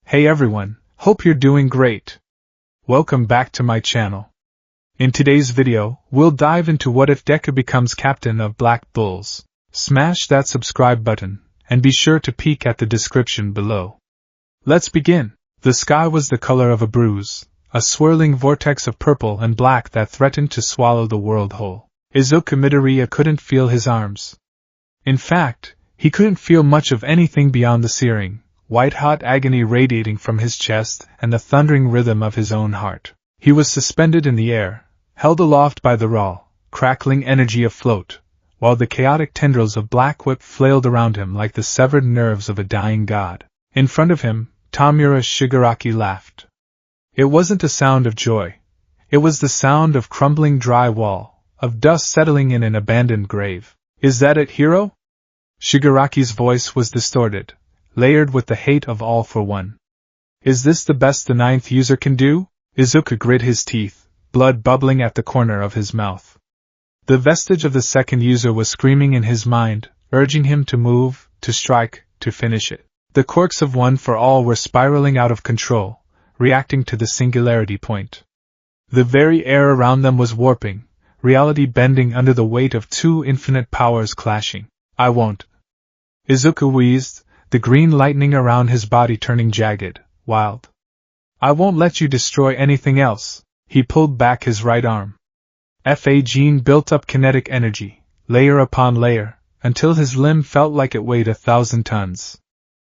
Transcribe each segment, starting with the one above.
Hey everyone, hope you're doing great. Welcome back to my channel. In today's video, we'll dive into what if Deku becomes captain of Black Bulls. Smash that subscribe button, and be sure to peek at the description below. Let's begin. The sky was the color of a bruise, a swirling vortex of purple and black that threatened to swallow the world whole. Izuku Midoriya couldn't feel his arms. In fact, he couldn't feel much of anything beyond the searing, white-hot agony radiating from his chest and the thundering rhythm of his own heart. He was suspended in the air, held aloft by the raw, crackling energy afloat, while the chaotic tendrils of Black Whip flailed around him like the severed nerves of a dying god. In front of him, Tamura Shigaraki laughed. It wasn't a sound of joy. It was the sound of crumbling dry wall, of dust settling in an abandoned grave. Is that it, hero? Shigaraki's voice was distorted, layered with the hate of all for one. Is this the best the ninth user can do? Izuku grit his teeth, blood bubbling at the corner of his mouth. The vestige of the second user was screaming in his mind, urging him to move, to strike, to finish it. The quirks of One for All were spiraling out of control, reacting to the singularity point. The very air around them was warping, reality bending under the weight of two infinite powers clashing. I won't. Izuku wheezed, the green lightning around his body turning jagged, wild. I won't let you destroy anything else. He pulled back his right arm. Fa Gene built up kinetic energy, layer upon layer, until his limb felt like it weighed 1,000 tons.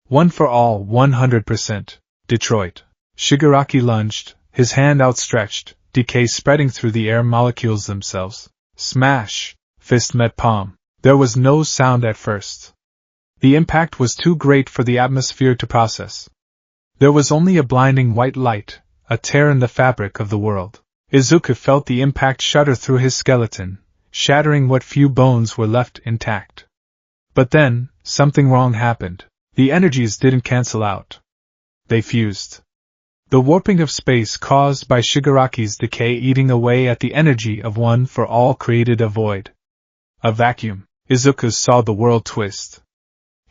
One for all, 100%. Detroit. Shigaraki lunged, his hand outstretched, decay spreading through the air molecules themselves. Smash! Fist met palm. There was no sound at first. The impact was too great for the atmosphere to process. There was only a blinding white light, a tear in the fabric of the world. Izuku felt the impact shudder through his skeleton, shattering what few bones were left intact. But then, something wrong happened. The energies didn't cancel out. They fused. The warping of space caused by Shigaraki's decay eating away at the energy of One for All created a void. A vacuum. Izuku saw the world twist.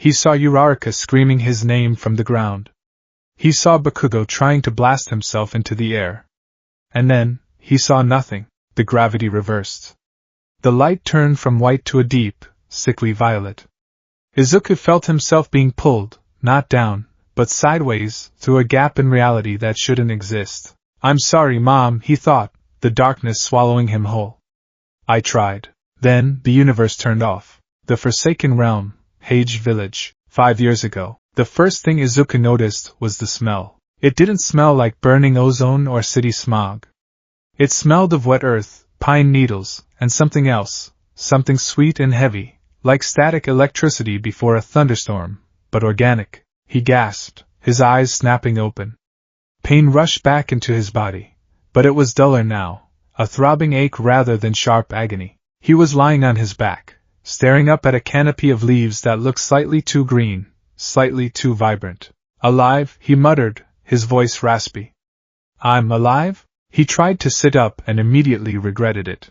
He saw Uraraka screaming his name from the ground. He saw Bakugo trying to blast himself into the air. And then, he saw nothing. The gravity reversed. The light turned from white to a deep, sickly violet. Izuku felt himself being pulled, not down, but sideways, through a gap in reality that shouldn't exist. I'm sorry, Mom, he thought, the darkness swallowing him whole. I tried. Then, the universe turned off. The Forsaken Realm, Hage Village. 5 years ago, the first thing Izuku noticed was the smell. It didn't smell like burning ozone or city smog. It smelled of wet earth, pine needles, and something else, something sweet and heavy, like static electricity before a thunderstorm, but organic. He gasped, his eyes snapping open. Pain rushed back into his body, but it was duller now, a throbbing ache rather than sharp agony. He was lying on his back, staring up at a canopy of leaves that looked slightly too green, slightly too vibrant. Alive, he muttered, his voice raspy. I'm alive? He tried to sit up and immediately regretted it.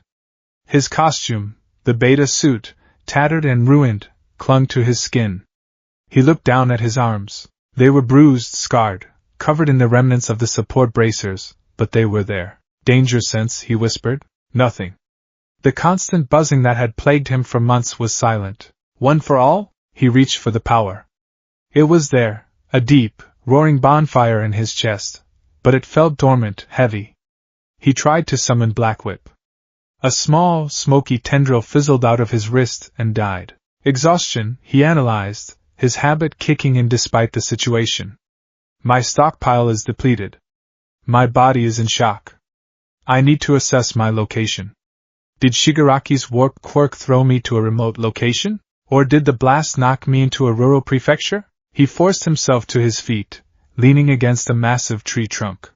His costume, the beta suit, tattered and ruined, clung to his skin. He looked down at his arms. They were bruised, scarred, covered in the remnants of the support bracers, but they were there. Danger sense, he whispered. Nothing. The constant buzzing that had plagued him for months was silent. One for all? He reached for the power. It was there, a deep, roaring bonfire in his chest, but it felt dormant, heavy. He tried to summon Black Whip. A small, smoky tendril fizzled out of his wrist and died. Exhaustion, he analyzed, his habit kicking in despite the situation. My stockpile is depleted. My body is in shock. I need to assess my location. Did Shigaraki's warp quirk throw me to a remote location? Or did the blast knock me into a rural prefecture? He forced himself to his feet, leaning against a massive tree trunk.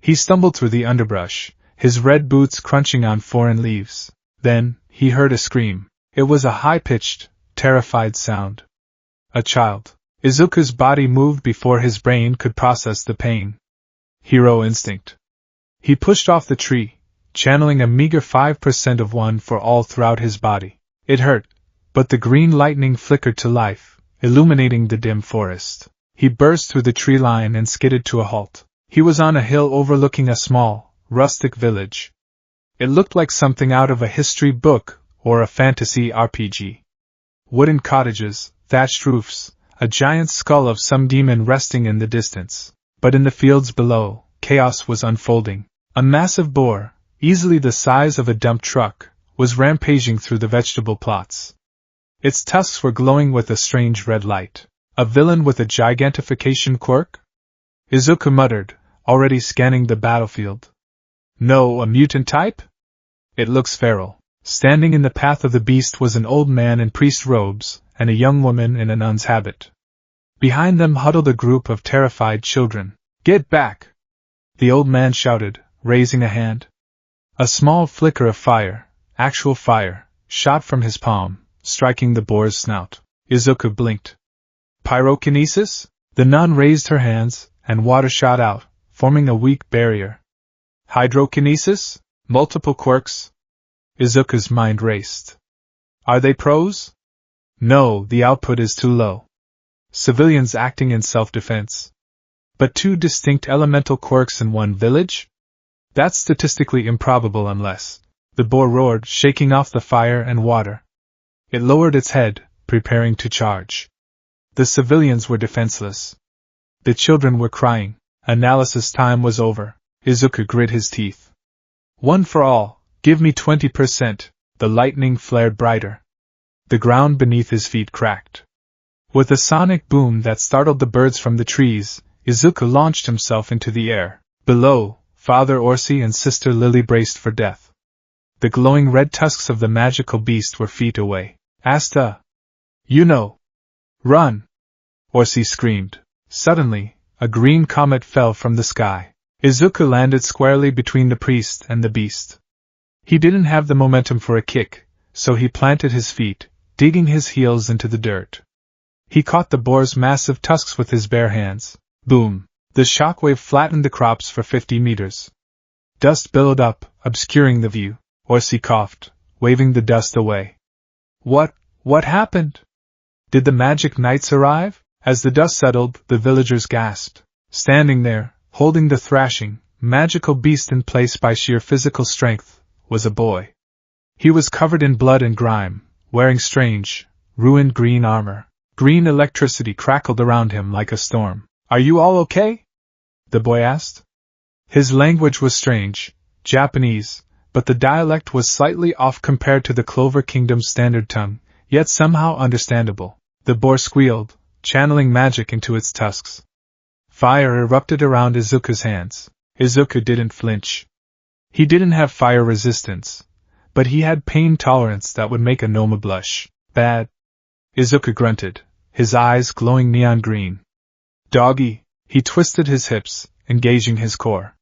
He stumbled through the underbrush, his red boots crunching on foreign leaves. Then, he heard a scream. It was a high-pitched, terrified sound. A child. Izuku's body moved before his brain could process the pain. Hero instinct. He pushed off the tree, channeling a meager 5% of One for All throughout his body. It hurt, but the green lightning flickered to life, illuminating the dim forest. He burst through the tree line and skidded to a halt. He was on a hill overlooking a small, rustic village. It looked like something out of a history book or a fantasy RPG. Wooden cottages, thatched roofs, a giant skull of some demon resting in the distance. But in the fields below, chaos was unfolding. A massive boar, easily the size of a dump truck, was rampaging through the vegetable plots. Its tusks were glowing with a strange red light. A villain with a gigantification quirk? Izuku muttered, already scanning the battlefield. No, a mutant type? It looks feral. Standing in the path of the beast was an old man in priest robes, and a young woman in a nun's habit. Behind them huddled a group of terrified children. Get back! The old man shouted, raising a hand. A small flicker of fire, actual fire, shot from his palm, striking the boar's snout. Izuku blinked. Pyrokinesis? The nun raised her hands, and water shot out, forming a weak barrier. Hydrokinesis? Multiple quirks? Izuku's mind raced. Are they pros? No, the output is too low. Civilians acting in self-defense. But two distinct elemental quirks in one village? That's statistically improbable unless... The boar roared, shaking off the fire and water. It lowered its head, preparing to charge. The civilians were defenseless. The children were crying. Analysis time was over. Izuku grit his teeth. One for all, give me 20%. The lightning flared brighter. The ground beneath his feet cracked. With a sonic boom that startled the birds from the trees, Izuku launched himself into the air. Below, Father Orsi and Sister Lily braced for death. The glowing red tusks of the magical beast were feet away. Asta! You know! Run! Orsi screamed. Suddenly, a green comet fell from the sky. Izuku landed squarely between the priest and the beast. He didn't have the momentum for a kick, so he planted his feet, digging his heels into the dirt. He caught the boar's massive tusks with his bare hands. Boom! The shockwave flattened the crops for 50 meters. Dust billowed up, obscuring the view. Orsi coughed, waving the dust away. What happened? Did the magic knights arrive? As the dust settled, the villagers gasped. Standing there, holding the thrashing, magical beast in place by sheer physical strength, was a boy. He was covered in blood and grime, wearing strange, ruined green armor. Green electricity crackled around him like a storm. Are you all okay? The boy asked. His language was strange, Japanese, but the dialect was slightly off compared to the Clover Kingdom's standard tongue, yet somehow understandable. The boar squealed, channeling magic into its tusks. Fire erupted around Izuku's hands. Izuku didn't flinch. He didn't have fire resistance, but he had pain tolerance that would make a Noma blush. Bad. Izuku grunted, his eyes glowing neon green. Doggy! He twisted his hips, engaging his core.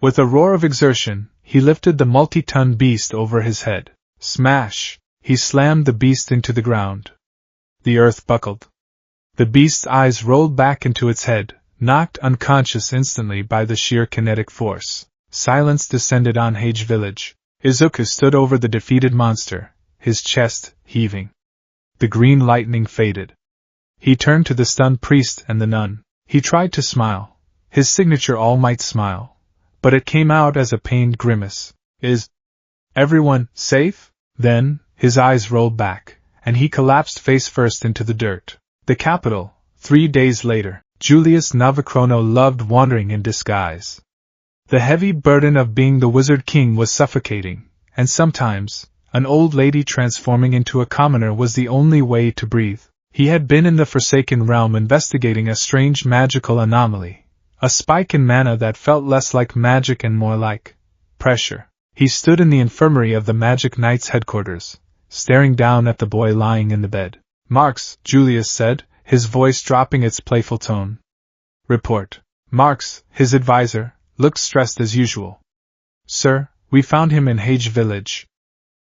With a roar of exertion, he lifted the multi-ton beast over his head. Smash! He slammed the beast into the ground. The earth buckled. The beast's eyes rolled back into its head, knocked unconscious instantly by the sheer kinetic force. Silence descended on Hage Village. Izuku stood over the defeated monster, his chest heaving. The green lightning faded. He turned to the stunned priest and the nun. He tried to smile, his signature all-might smile, but it came out as a pained grimace. Is everyone safe? Then, his eyes rolled back, and he collapsed face first into the dirt. The capital, 3 days later. Julius Navachrono loved wandering in disguise. The heavy burden of being the Wizard King was suffocating, and sometimes, an old lady transforming into a commoner was the only way to breathe. He had been in the Forsaken Realm investigating a strange magical anomaly, a spike in mana that felt less like magic and more like pressure. He stood in the infirmary of the Magic Knight's headquarters, staring down at the boy lying in the bed. Marks, Julius said, his voice dropping its playful tone. Report. Marks, his advisor, looked stressed as usual. Sir, we found him in Hage Village.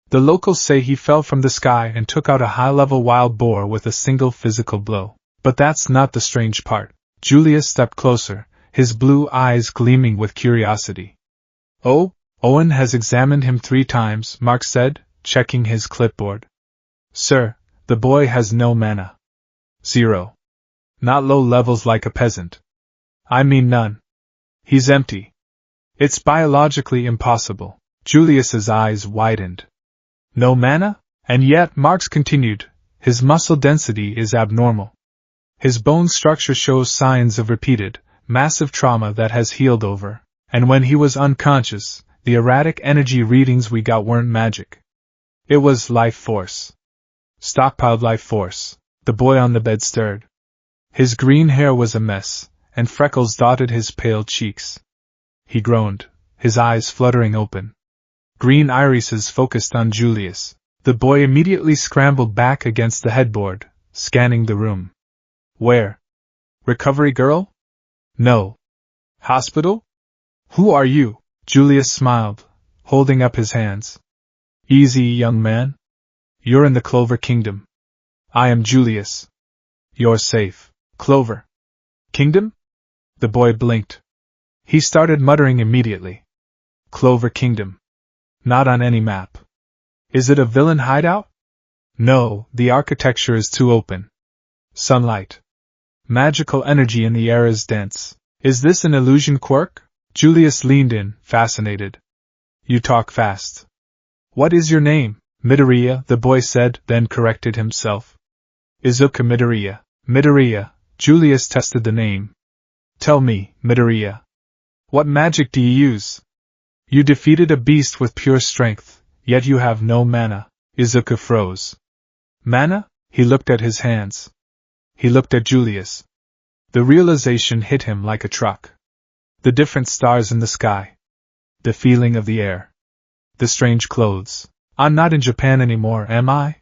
The locals say he fell from the sky and took out a high-level wild boar with a single physical blow. But that's not the strange part. Julius stepped closer, his blue eyes gleaming with curiosity. Oh, Owen has examined him 3 times, Marks said, checking his clipboard. Sir, the boy has no mana. 0. Not low levels like a peasant. I mean none. He's empty. It's biologically impossible. Julius's eyes widened. No mana? And yet, Marx continued, his muscle density is abnormal. His bone structure shows signs of repeated, massive trauma that has healed over, and when he was unconscious, the erratic energy readings we got weren't magic. It was life force. Stockpiled life force. The boy on the bed stirred. His green hair was a mess, and freckles dotted his pale cheeks. He groaned, his eyes fluttering open. Green irises focused on Julius. The boy immediately scrambled back against the headboard, scanning the room. Where? Recovery girl? No. Hospital? Who are you? Julius smiled, holding up his hands. Easy, young man. You're in the Clover Kingdom. I am Julius. You're safe. Clover Kingdom? The boy blinked. He started muttering immediately. Clover Kingdom. Not on any map. Is it a villain hideout? No, the architecture is too open. Sunlight. Magical energy in the air is dense. Is this an illusion quirk? Julius leaned in, fascinated. You talk fast. What is your name? Midoriya, the boy said, then corrected himself. Izuku Midoriya. Midoriya. Julius tested the name. Tell me, Midoriya. What magic do you use? You defeated a beast with pure strength, yet you have no mana. Izuku froze. Mana? He looked at his hands. He looked at Julius. The realization hit him like a truck. The different stars in the sky. The feeling of the air. The strange clothes. I'm not in Japan anymore, am I?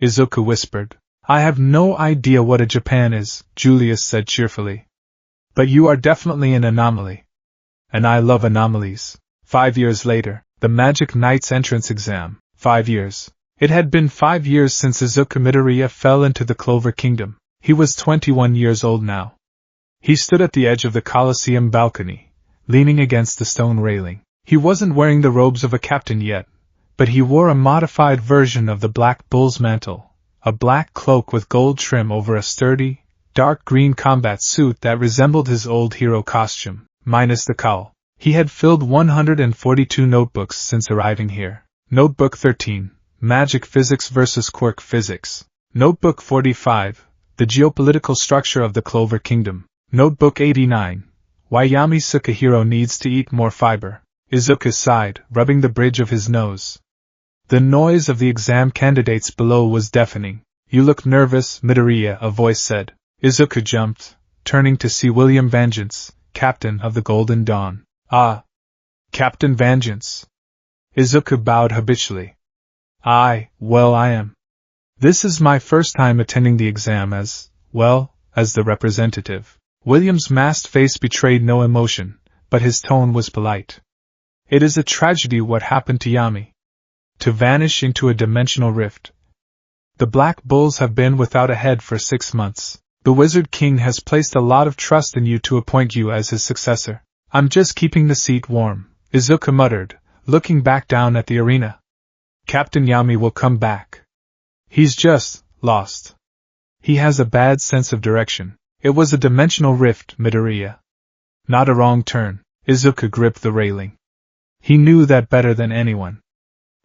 Izuku whispered. I have no idea what a Japan is, Julius said cheerfully. But you are definitely an anomaly. And I love anomalies. 5 years later, the Magic Knight's entrance exam. 5 years. It had been 5 years since Izuku Midoriya fell into the Clover Kingdom. He was 21 years old now. He stood at the edge of the Colosseum balcony, leaning against the stone railing. He wasn't wearing the robes of a captain yet, but he wore a modified version of the Black Bull's mantle, a black cloak with gold trim over a sturdy, dark green combat suit that resembled his old hero costume, minus the cowl. He had filled 142 notebooks since arriving here. Notebook 13, Magic Physics vs. Quirk Physics. Notebook 45, The Geopolitical Structure of the Clover Kingdom. Notebook 89, Why Yami Sukahiro Needs to Eat More Fiber. Izuku sighed, rubbing the bridge of his nose. The noise of the exam candidates below was deafening. You look nervous, Midoriya, a voice said. Izuku jumped, turning to see William Vengeance, captain of the Golden Dawn. Ah! Captain Vengeance. Izuku bowed habitually. Well, I am. This is my first time attending the exam as the representative. William's masked face betrayed no emotion, but his tone was polite. It is a tragedy what happened to Yami. To vanish into a dimensional rift. The Black Bulls have been without a head for 6 months. The Wizard King has placed a lot of trust in you to appoint you as his successor. I'm just keeping the seat warm, Izuku muttered, looking back down at the arena. Captain Yami will come back. He's just lost. He has a bad sense of direction. It was a dimensional rift, Midoriya. Not a wrong turn. Izuku gripped the railing. He knew that better than anyone.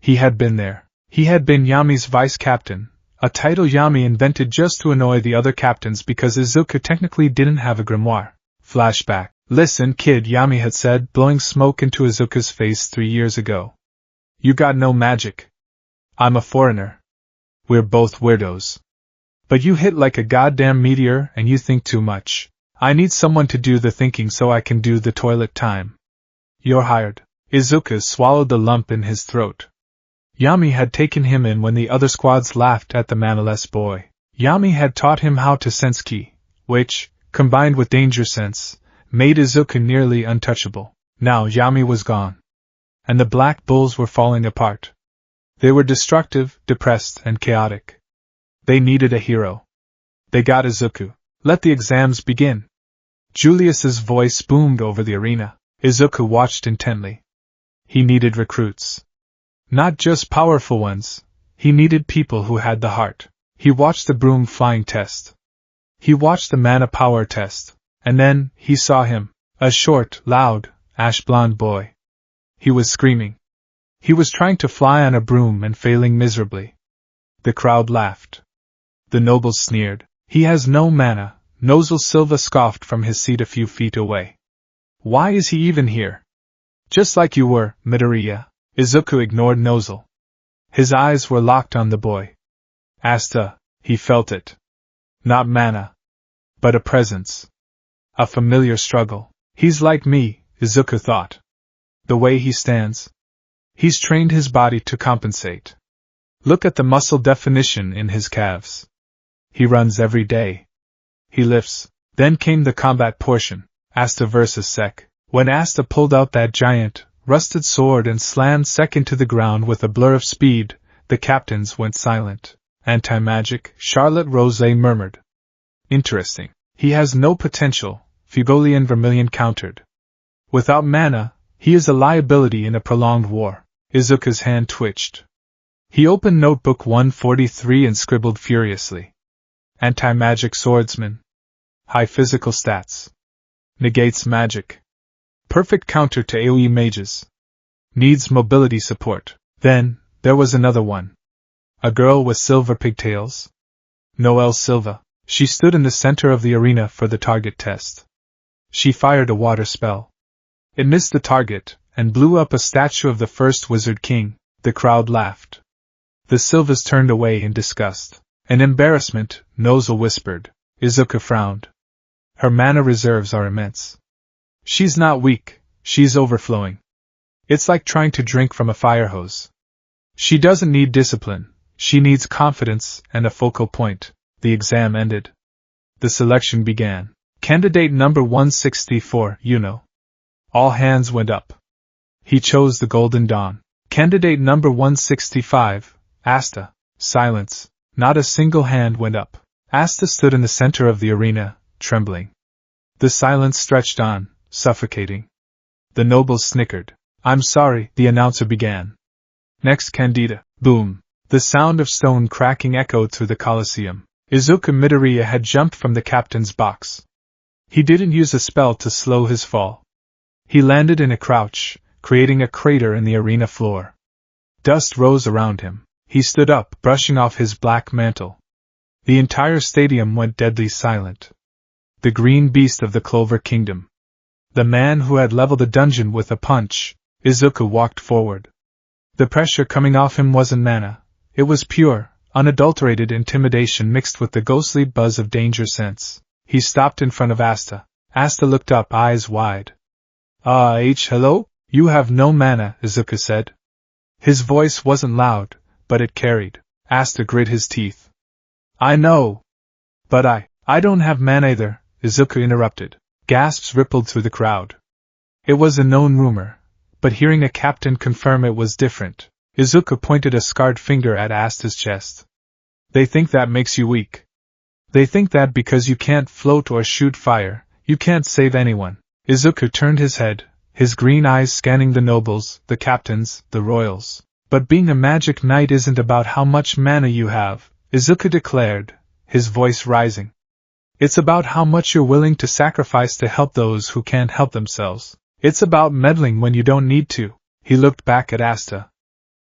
He had been there. He had been Yami's vice-captain, a title Yami invented just to annoy the other captains because Izuku technically didn't have a grimoire. Flashback. Listen, kid, Yami had said, blowing smoke into Izuku's face 3 years ago. You got no magic. I'm a foreigner. We're both weirdos. But you hit like a goddamn meteor and you think too much. I need someone to do the thinking so I can do the toilet time. You're hired. Izuku swallowed the lump in his throat. Yami had taken him in when the other squads laughed at the mannerless boy. Yami had taught him how to sense ki, which, combined with danger sense, made Izuku nearly untouchable. Now Yami was gone. And the Black Bulls were falling apart. They were destructive, depressed, and chaotic. They needed a hero. They got Izuku. Let the exams begin. Julius's voice boomed over the arena. Izuku watched intently. He needed recruits. Not just powerful ones. He needed people who had the heart. He watched the broom flying test. He watched the mana power test, and then he saw him, a short, loud, ash-blonde boy. He was screaming. He was trying to fly on a broom and failing miserably. The crowd laughed. The nobles sneered. He has no mana, Nozel Silva scoffed from his seat a few feet away. Why is he even here? Just like you were, Midoriya. Izuku ignored Nozel. His eyes were locked on the boy. Asta, he felt it. Not mana. But a presence. A familiar struggle. He's like me, Izuku thought. The way he stands. He's trained his body to compensate. Look at the muscle definition in his calves. He runs every day. He lifts. Then came the combat portion, Asta versus Sek. When Asta pulled out that giant, rusted sword and slammed Sek into the ground with a blur of speed, the captains went silent. Anti-magic, Charlotte Rose murmured. Interesting. He has no potential, Fugolian Vermilion countered. Without mana, he is a liability in a prolonged war. Izuku's hand twitched. He opened Notebook 143 and scribbled furiously. Anti-magic swordsman. High physical stats. Negates magic. Perfect counter to AoE mages. Needs mobility support. Then, there was another one. A girl with silver pigtails. Noelle Silva. She stood in the center of the arena for the target test. She fired a water spell. It missed the target, and blew up a statue of the first Wizard King. The crowd laughed. The Silvas turned away in disgust. In embarrassment, Nozel whispered. Izuku frowned. Her mana reserves are immense. She's not weak, she's overflowing. It's like trying to drink from a fire hose. She doesn't need discipline, she needs confidence and a focal point. The exam ended. The selection began. Candidate number 164, Uno. All hands went up. He chose the Golden Dawn. Candidate number 165, Asta. Silence. Not a single hand went up. Asta stood in the center of the arena, trembling. The silence stretched on, suffocating. The nobles snickered. I'm sorry, the announcer began. Next candidate. Boom. The sound of stone cracking echoed through the Colosseum. Izuku Midoriya had jumped from the captain's box. He didn't use a spell to slow his fall. He landed in a crouch, creating a crater in the arena floor. Dust rose around him. He stood up, brushing off his black mantle. The entire stadium went deadly silent. The green beast of the Clover Kingdom. The man who had leveled a dungeon with a punch. Izuku walked forward. The pressure coming off him wasn't mana. It was pure, unadulterated intimidation mixed with the ghostly buzz of danger sense. He stopped in front of Asta. Asta looked up, eyes wide. Hello? You have no mana, Izuku said. His voice wasn't loud, but it carried. Asta grit his teeth. I know. But I don't have mana either, Izuku interrupted. Gasps rippled through the crowd. It was a known rumor, but hearing a captain confirm it was different. Izuku pointed a scarred finger at Asta's chest. They think that makes you weak. They think that because you can't float or shoot fire, you can't save anyone. Izuku turned his head, his green eyes scanning the nobles, the captains, the royals. But being a magic knight isn't about how much mana you have, Izuku declared, his voice rising. It's about how much you're willing to sacrifice to help those who can't help themselves. It's about meddling when you don't need to. He looked back at Asta.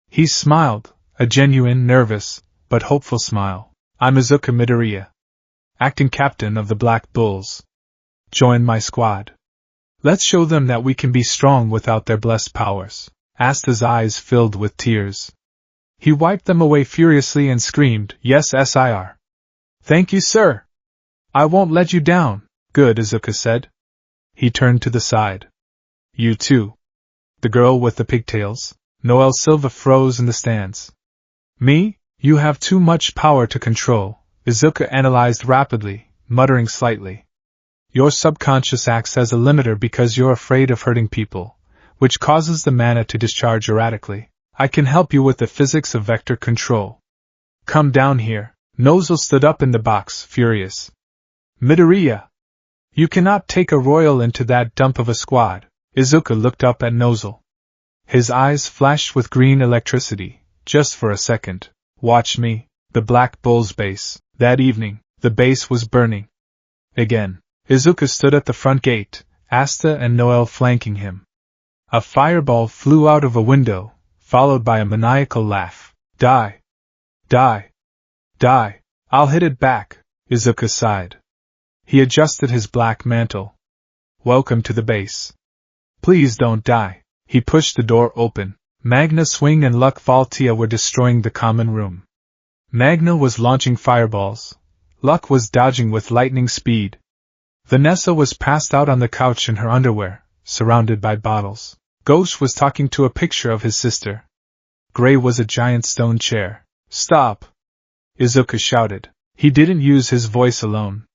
He smiled, a genuine, nervous, but hopeful smile. I'm Izuku Midoriya, acting captain of the Black Bulls. Join my squad. Let's show them that we can be strong without their blessed powers. Asta's eyes filled with tears. He wiped them away furiously and screamed, Yes, Sir. Thank you, sir. I won't let you down. Good, Izuku said. He turned to the side. You too. The girl with the pigtails. Noelle Silva froze in the stands. Me? You have too much power to control, Izuku analyzed rapidly, muttering slightly. Your subconscious acts as a limiter because you're afraid of hurting people, which causes the mana to discharge erratically. I can help you with the physics of vector control. Come down here. Nozel stood up in the box, furious. Midoriya! You cannot take a royal into that dump of a squad. Izuku looked up at Nozel. His eyes flashed with green electricity, just for a second. Watch me. The Black Bull's base. That evening, the base was burning. Again. Izuku stood at the front gate, Asta and Noel flanking him. A fireball flew out of a window, followed by a maniacal laugh. Die! Die! Die! I'll hit it back, Izuku sighed. He adjusted his black mantle. Welcome to the base. Please don't die. He pushed the door open. Magna Swing and Luck Valtia were destroying the common room. Magna was launching fireballs. Luck was dodging with lightning speed. Vanessa was passed out on the couch in her underwear, surrounded by bottles. Ghost was talking to a picture of his sister. Gray was a giant stone chair. Stop! Izuku shouted. He didn't use his voice alone.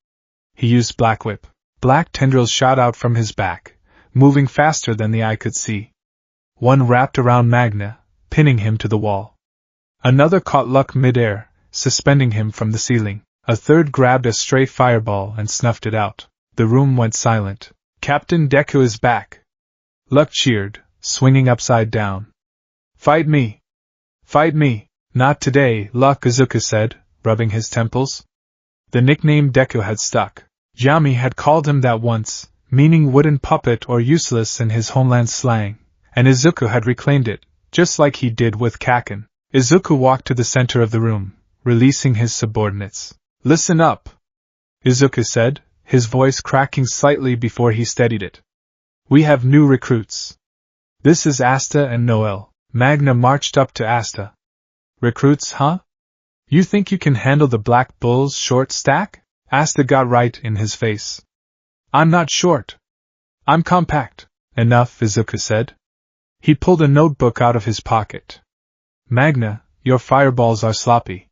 He used Black Whip. Black tendrils shot out from his back, moving faster than the eye could see. One wrapped around Magna, pinning him to the wall. Another caught Luck mid-air, suspending him from the ceiling. A third grabbed a stray fireball and snuffed it out. The room went silent. Captain Deku is back. Luck cheered, swinging upside down. Fight me! Fight me! Not today, Luck, Izuku said, rubbing his temples. The nickname Deku had stuck. Yami had called him that once, meaning wooden puppet or useless in his homeland slang, and Izuku had reclaimed it, just like he did with Kaken. Izuku walked to the center of the room, releasing his subordinates. Listen up, Izuku said, his voice cracking slightly before he steadied it. We have new recruits. This is Asta and Noel. Magna marched up to Asta. Recruits, huh? You think you can handle the Black Bull's short stack? Asta got right in his face. I'm not short. I'm compact. Enough, Izuku said. He pulled a notebook out of his pocket. Magna, your fireballs are sloppy.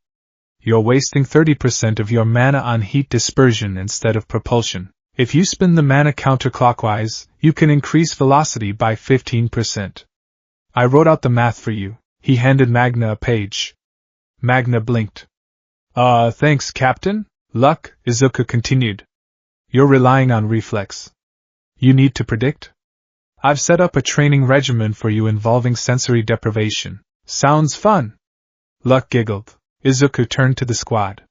You're wasting 30% of your mana on heat dispersion instead of propulsion. If you spin the mana counterclockwise, you can increase velocity by 15%. I wrote out the math for you. He handed Magna a page. Magna blinked. Thanks, Captain. Luck, Izuku continued. You're relying on reflex. You need to predict? I've set up a training regimen for you involving sensory deprivation. Sounds fun. Luck giggled. Izuku turned to the squad.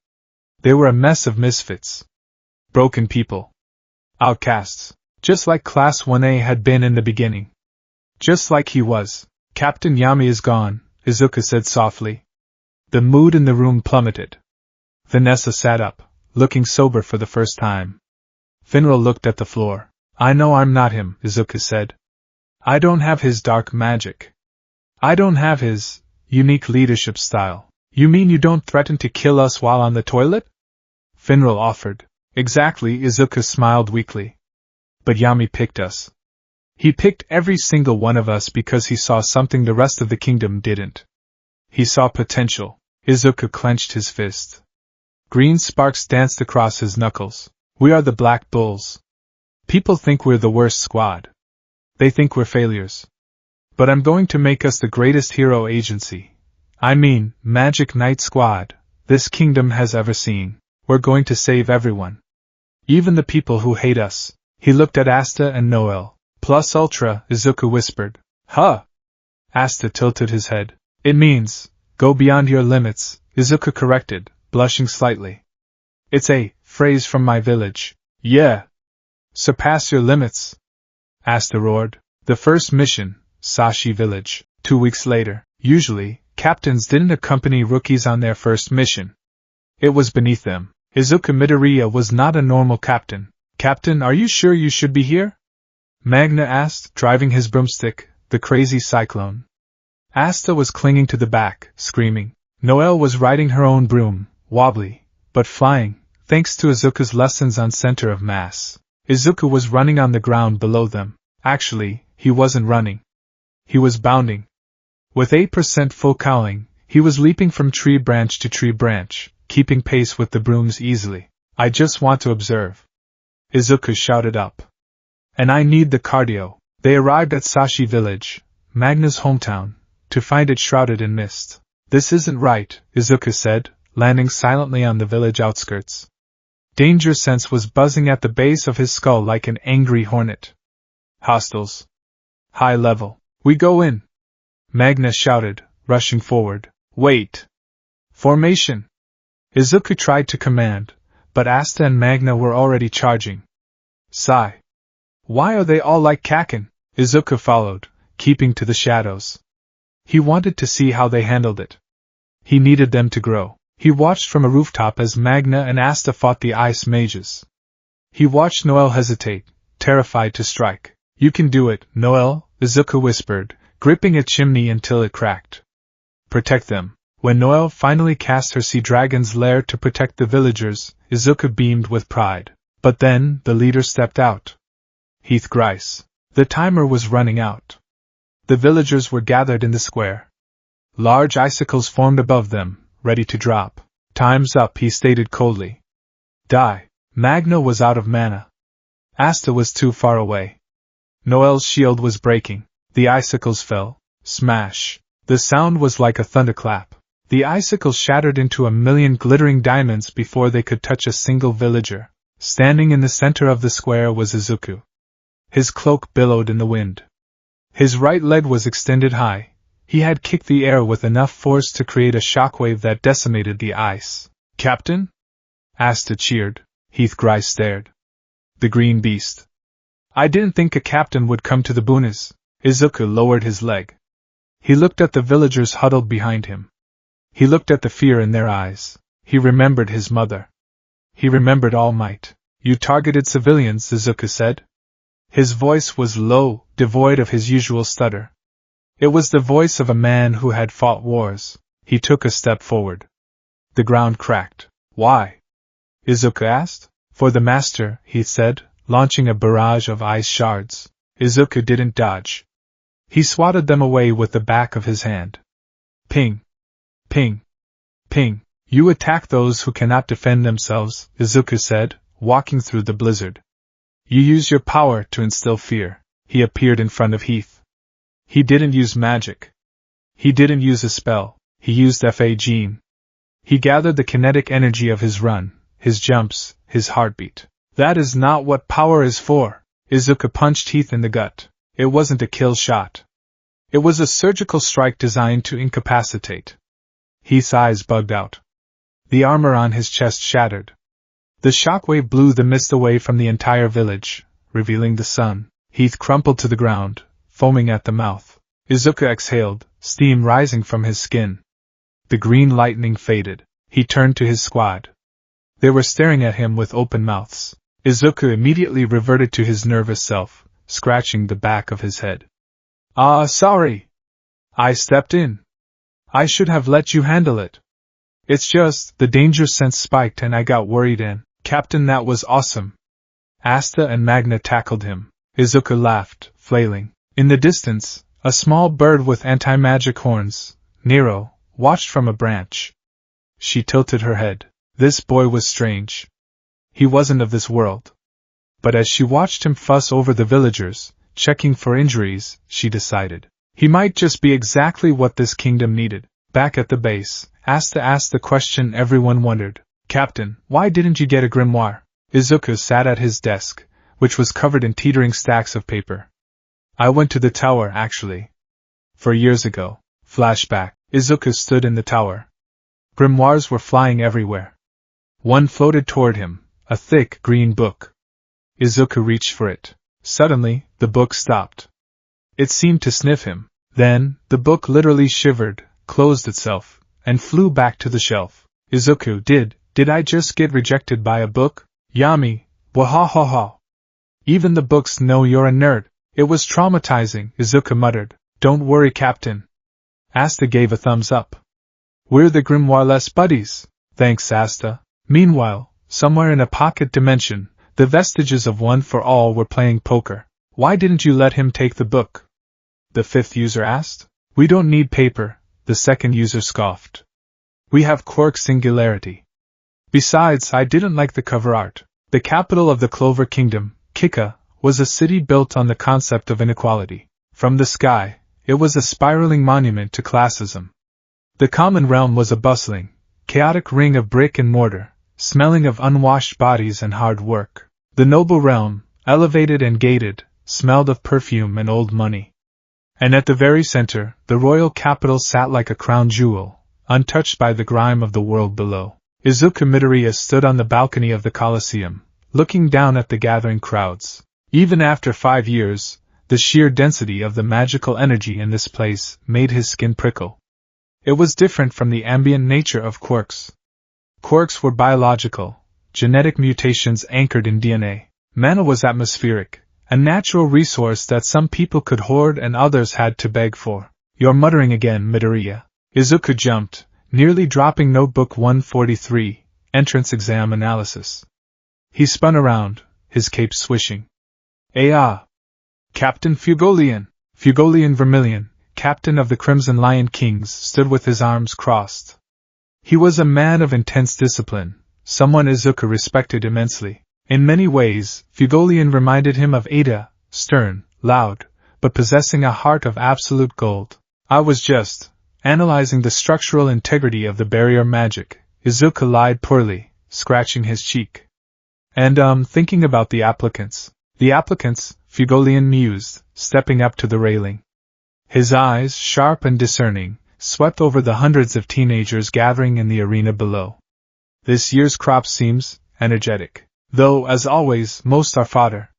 They were a mess of misfits. Broken people. Outcasts. Just like Class 1A had been in the beginning. Just like he was. Captain Yami is gone, Izuku said softly. The mood in the room plummeted. Vanessa sat up, looking sober for the first time. Finral looked at the floor. I know I'm not him, Izuku said. I don't have his dark magic. I don't have his unique leadership style. You mean you don't threaten to kill us while on the toilet? Finral offered. Exactly, Izuku smiled weakly. But Yami picked us. He picked every single one of us because he saw something the rest of the kingdom didn't. He saw potential. Izuku clenched his fist. Green sparks danced across his knuckles. We are the Black Bulls. People think we're the worst squad. They think we're failures. But I'm going to make us the greatest hero agency. I mean, Magic Knight Squad, this kingdom has ever seen. We're going to save everyone. Even the people who hate us. He looked at Asta and Noel. Plus Ultra, Izuku whispered. Huh? Asta tilted his head. It means, go beyond your limits, Izuku corrected, blushing slightly. It's a phrase from my village. Yeah. Surpass your limits. Asta roared. The first mission, Sashi Village. 2 weeks later. Usually, captains didn't accompany rookies on their first mission. It was beneath them. Izuku Midoriya was not a normal captain. Captain, are you sure you should be here? Magna asked, driving his broomstick, the crazy cyclone. Asta was clinging to the back, screaming. Noelle was riding her own broom, wobbly, but flying, thanks to Izuku's lessons on center of mass. Izuku was running on the ground below them. Actually, he wasn't running. He was bounding. With 8% full cowling, he was leaping from tree branch to tree branch, keeping pace with the brooms easily. I just want to observe. Izuku shouted up. And I need the cardio. They arrived at Sashi Village, Magna's hometown, to find it shrouded in mist. This isn't right, Izuku said, landing silently on the village outskirts. Danger sense was buzzing at the base of his skull like an angry hornet. Hostiles. High level. We go in. Magna shouted, rushing forward. Wait. Formation. Izuku tried to command, but Asta and Magna were already charging. Sigh. Why are they all like Kakin? Izuku followed, keeping to the shadows. He wanted to see how they handled it. He needed them to grow. He watched from a rooftop as Magna and Asta fought the ice mages. He watched Noel hesitate, terrified to strike. You can do it, Noel, Izuku whispered, gripping a chimney until it cracked. Protect them. When Noel finally cast her sea dragon's lair to protect the villagers, Izuku beamed with pride. But then, the leader stepped out. Heath Grice. The timer was running out. The villagers were gathered in the square. Large icicles formed above them, ready to drop. Time's up, he stated coldly. Die. Magna was out of mana. Asta was too far away. Noel's shield was breaking. The icicles fell. Smash. The sound was like a thunderclap. The icicles shattered into a million glittering diamonds before they could touch a single villager. Standing in the center of the square was Izuku. His cloak billowed in the wind. His right leg was extended high. He had kicked the air with enough force to create a shockwave that decimated the ice. Captain? Asta cheered. Heath Grice stared. The green beast. I didn't think a captain would come to the boonies. Izuku lowered his leg. He looked at the villagers huddled behind him. He looked at the fear in their eyes. He remembered his mother. He remembered All Might. You targeted civilians, Izuku said. His voice was low, devoid of his usual stutter. It was the voice of a man who had fought wars. He took a step forward. The ground cracked. Why? Izuku asked. For the master, he said, launching a barrage of ice shards. Izuku didn't dodge. He swatted them away with the back of his hand. Ping. Ping. Ping. You attack those who cannot defend themselves, Izuku said, walking through the blizzard. You use your power to instill fear. He appeared in front of Heath. He didn't use magic. He didn't use a spell. He used Fa Gene. He gathered the kinetic energy of his run, his jumps, his heartbeat. That is not what power is for. Izuku punched Heath in the gut. It wasn't a kill shot. It was a surgical strike designed to incapacitate. Heath's eyes bugged out. The armor on his chest shattered. The shockwave blew the mist away from the entire village, revealing the sun. Heath crumpled to the ground, foaming at the mouth. Izuku exhaled, steam rising from his skin. The green lightning faded. He turned to his squad. They were staring at him with open mouths. Izuku immediately reverted to his nervous self, scratching the back of his head. Sorry. I stepped in. I should have let you handle it. It's just, the danger sense spiked and I got worried and, Captain, that was awesome. Asta and Magna tackled him. Izuku laughed, flailing. In the distance, a small bird with anti-magic horns, Nero, watched from a branch. She tilted her head. This boy was strange. He wasn't of this world. But as she watched him fuss over the villagers, checking for injuries, she decided. He might just be exactly what this kingdom needed. Back at the base, Asta asked the question everyone wondered. Captain, why didn't you get a grimoire? Izuku sat at his desk, which was covered in teetering stacks of paper. I went to the tower, actually. 4 years ago. Flashback. Izuku stood in the tower. Grimoires were flying everywhere. One floated toward him, a thick green book. Izuku reached for it. Suddenly, the book stopped. It seemed to sniff him. Then, the book literally shivered, closed itself, and flew back to the shelf. Izuku, did I just get rejected by a book? Yami, wahahaha. Even the books know you're a nerd. It was traumatizing, Izuku muttered. Don't worry, Captain. Asta gave a thumbs up. We're the grimoire-less buddies. Thanks, Asta. Meanwhile, somewhere in a pocket dimension, the vestiges of One for All were playing poker. Why didn't you let him take the book? The fifth user asked. We don't need paper, the second user scoffed. We have Quark Singularity. Besides, I didn't like the cover art. The capital of the Clover Kingdom, Kika, was a city built on the concept of inequality. From the sky, it was a spiraling monument to classism. The common realm was a bustling, chaotic ring of brick and mortar, smelling of unwashed bodies and hard work. The noble realm, elevated and gated, smelled of perfume and old money. And at the very center, the royal capital sat like a crown jewel, untouched by the grime of the world below. Izuku Midoriya stood on the balcony of the Colosseum, looking down at the gathering crowds. Even after 5 years, the sheer density of the magical energy in this place made his skin prickle. It was different from the ambient nature of quirks. Quirks were biological, genetic mutations anchored in DNA. Mana was atmospheric, a natural resource that some people could hoard and others had to beg for. You're muttering again, Midoriya. Izuku jumped, nearly dropping Notebook 143, Entrance Exam Analysis. He spun around, his cape swishing. Captain Fugolian! Fugolian Vermilion, captain of the Crimson Lion Kings, stood with his arms crossed. He was a man of intense discipline, someone Izuku respected immensely. In many ways, Fugolian reminded him of Ada, stern, loud, but possessing a heart of absolute gold. I was just analyzing the structural integrity of the barrier magic, Izuku lied poorly, scratching his cheek. And thinking about the applicants. The applicants, Fugolian mused, stepping up to the railing. His eyes, sharp and discerning, swept over the hundreds of teenagers gathering in the arena below. This year's crop seems energetic, though, as always, most are fodder.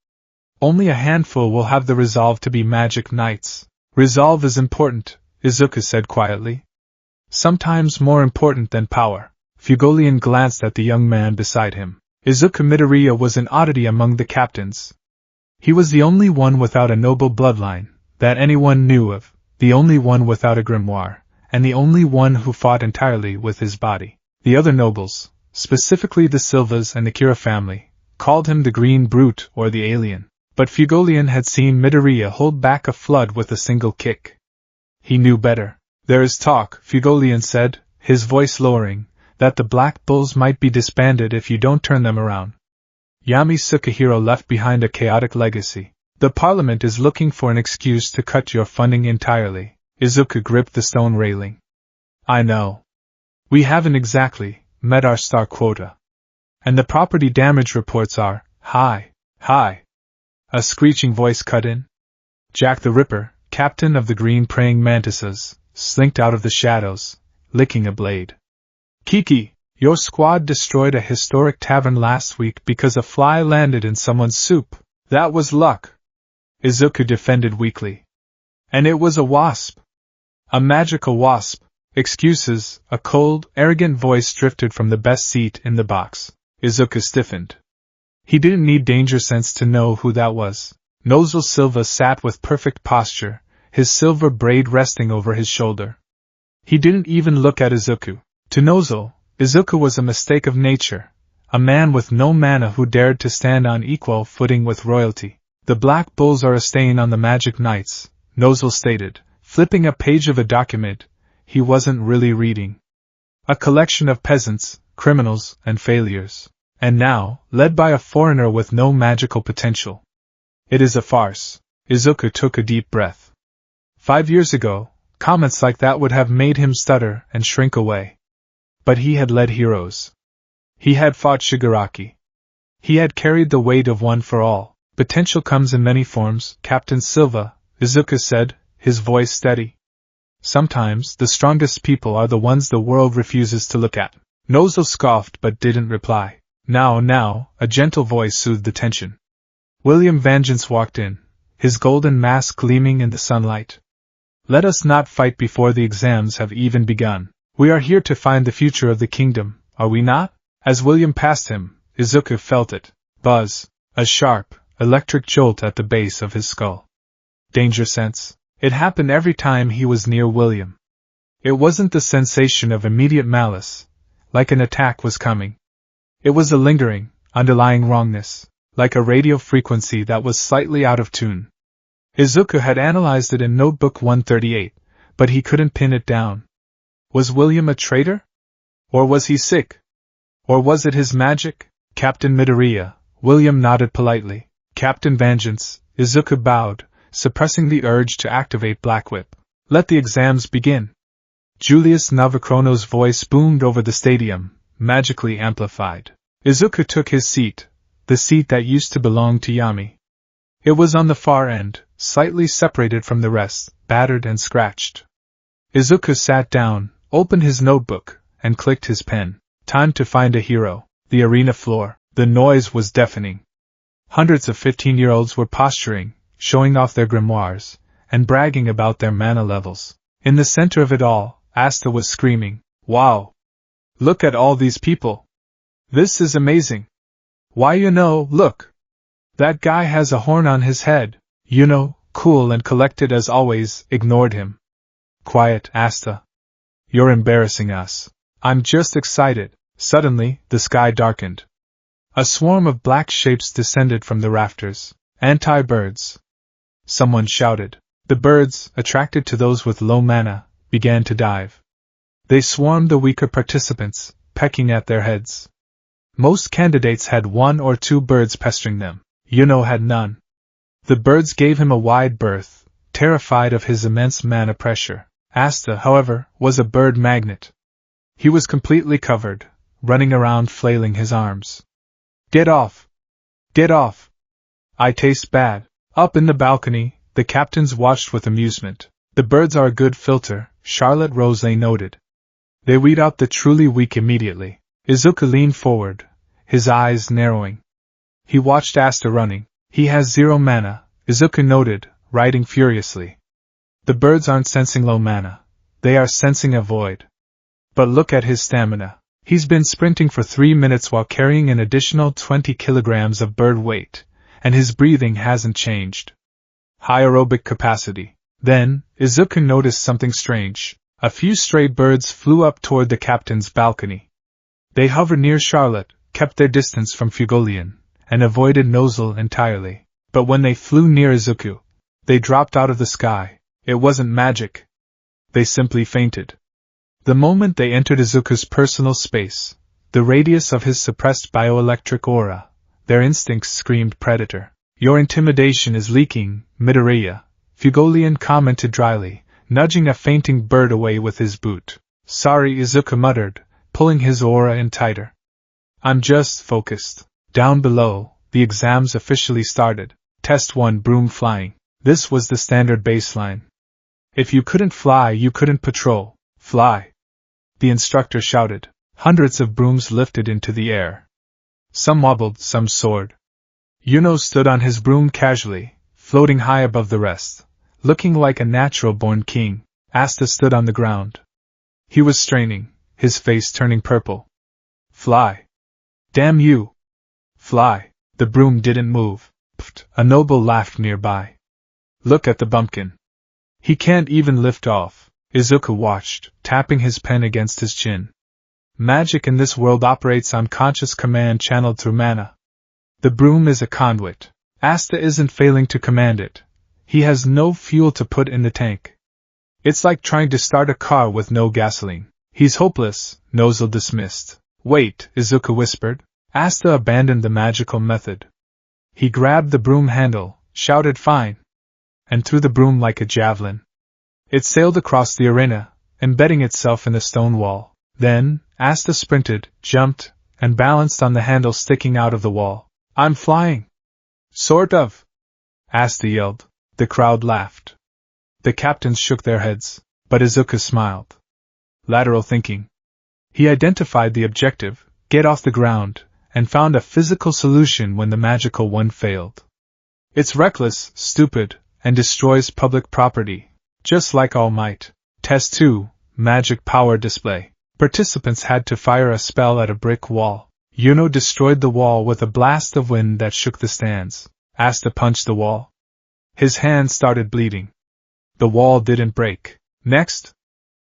Only a handful will have the resolve to be magic knights. Resolve is important, Izuku said quietly. Sometimes more important than power. Fugolian glanced at the young man beside him. Izuku Midoriya was an oddity among the captains. He was the only one without a noble bloodline that anyone knew of, the only one without a grimoire, and the only one who fought entirely with his body. The other nobles, specifically the Silvas and the Kira family, called him the Green Brute or the Alien. But Fugolian had seen Midoriya hold back a flood with a single kick. He knew better. There is talk, Fugolian said, his voice lowering, that the Black Bulls might be disbanded if you don't turn them around. Yami Sukahiro left behind a chaotic legacy. The parliament is looking for an excuse to cut your funding entirely. Izuku gripped the stone railing. I know. We haven't exactly met our star quota. And the property damage reports are high. A screeching voice cut in. Jack the Ripper, captain of the green praying mantises, slinked out of the shadows, licking a blade. Kiki, your squad destroyed a historic tavern last week because a fly landed in someone's soup. That was luck. Izuku defended weakly. And it was a wasp. A magical wasp. Excuses, a cold, arrogant voice drifted from the best seat in the box. Izuku stiffened. He didn't need danger sense to know who that was. Nozel Silva sat with perfect posture, his silver braid resting over his shoulder. He didn't even look at Izuku. To Nozel, Izuku was a mistake of nature, a man with no mana who dared to stand on equal footing with royalty. The Black Bulls are a stain on the Magic Knights, Nozel stated, flipping a page of a document he wasn't really reading. A collection of peasants, criminals, and failures. And now, led by a foreigner with no magical potential. It is a farce. Izuku took a deep breath. 5 years ago, comments like that would have made him stutter and shrink away. But he had led heroes. He had fought Shigaraki. He had carried the weight of one for all. Potential comes in many forms, Captain Silva, Izuku said, his voice steady. Sometimes the strongest people are the ones the world refuses to look at. Nozel scoffed but didn't reply. Now, a gentle voice soothed the tension. William Vengeance walked in, his golden mask gleaming in the sunlight. Let us not fight before the exams have even begun. We are here to find the future of the kingdom, are we not? As William passed him, Izuku felt it buzz, a sharp, electric jolt at the base of his skull. Danger sense. It happened every time he was near William. It wasn't the sensation of immediate malice, like an attack was coming. It was a lingering, underlying wrongness, like a radio frequency that was slightly out of tune. Izuku had analyzed it in Notebook 138, but he couldn't pin it down. Was William a traitor? Or was he sick? Or was it his magic? Captain Midoriya, William nodded politely. Captain Vengeance, Izuku bowed, suppressing the urge to activate Black Whip. Let the exams begin. Julius Navakrono's voice boomed over the stadium, magically amplified. Izuku took his seat, the seat that used to belong to Yami. It was on the far end, slightly separated from the rest, battered and scratched. Izuku sat down, opened his notebook, and clicked his pen. Time to find a hero. The arena floor. The noise was deafening. Hundreds of 15-year-olds were posturing, showing off their grimoires, and bragging about their mana levels. In the center of it all, Asta was screaming, "Wow! Look at all these people! This is amazing! Why, look! That guy has a horn on his head." Cool and collected as always, ignored him. "Quiet, Asta. You're embarrassing us." "I'm just excited." Suddenly, the sky darkened. A swarm of black shapes descended from the rafters. "Anti-birds!" Someone shouted. The birds, attracted to those with low mana, began to dive. They swarmed the weaker participants, pecking at their heads. Most candidates had 1 or 2 birds pestering them. Had none. The birds gave him a wide berth, terrified of his immense mana pressure. Asta, however, was a bird magnet. He was completely covered, running around flailing his arms. "Get off! Get off! I taste bad." Up in the balcony, the captains watched with amusement. "The birds are a good filter," Charlotte Rose noted. "They weed out the truly weak immediately." Izuku leaned forward, his eyes narrowing. He watched Asta running. "He has 0 mana," Izuku noted, writing furiously. "The birds aren't sensing low mana. They are sensing a void. But look at his stamina. He's been sprinting for 3 minutes while carrying an additional 20 kilograms of bird weight, and his breathing hasn't changed. High aerobic capacity." Then, Izuku noticed something strange. A few stray birds flew up toward the captain's balcony. They hovered near Charlotte, kept their distance from Fugolian, and avoided Nozel entirely. But when they flew near Izuku, they dropped out of the sky. It wasn't magic. They simply fainted. The moment they entered Izuku's personal space, the radius of his suppressed bioelectric aura, their instincts screamed predator. "Your intimidation is leaking, Midoriya," Fugolian commented dryly, nudging a fainting bird away with his boot. "Sorry," Izuku muttered, pulling his aura in tighter. "I'm just focused." Down below, the exams officially started. Test 1, broom flying. This was the standard baseline. If you couldn't fly, you couldn't patrol. "Fly!" the instructor shouted. Hundreds of brooms lifted into the air. Some wobbled, some soared. Stood on his broom casually, floating high above the rest, looking like a natural-born king. Asta stood on the ground. He was straining, his face turning purple. "Fly! Damn you! Fly!" The broom didn't move. Pfft, a noble laughed nearby. "Look at the bumpkin. He can't even lift off." Izuku watched, tapping his pen against his chin. Magic in this world operates on conscious command channeled through mana. The broom is a conduit. Asta isn't failing to command it. He has no fuel to put in the tank. It's like trying to start a car with no gasoline. He's hopeless, Nozel dismissed. "Wait," Izuku whispered. Asta abandoned the magical method. He grabbed the broom handle, shouted "Fine!" and threw the broom like a javelin. It sailed across the arena, embedding itself in the stone wall. Then, Asta sprinted, jumped, and balanced on the handle sticking out of the wall. "I'm flying!" "Sort of!" Asta yelled. The crowd laughed. The captains shook their heads, but Izuku smiled. Lateral thinking. He identified the objective, get off the ground, and found a physical solution when the magical one failed. It's reckless, stupid, and destroys public property. Just like All Might. Test 2, Magic Power Display. Participants had to fire a spell at a brick wall. Destroyed the wall with a blast of wind that shook the stands. Asta punched the wall. His hand started bleeding. The wall didn't break. "Next!"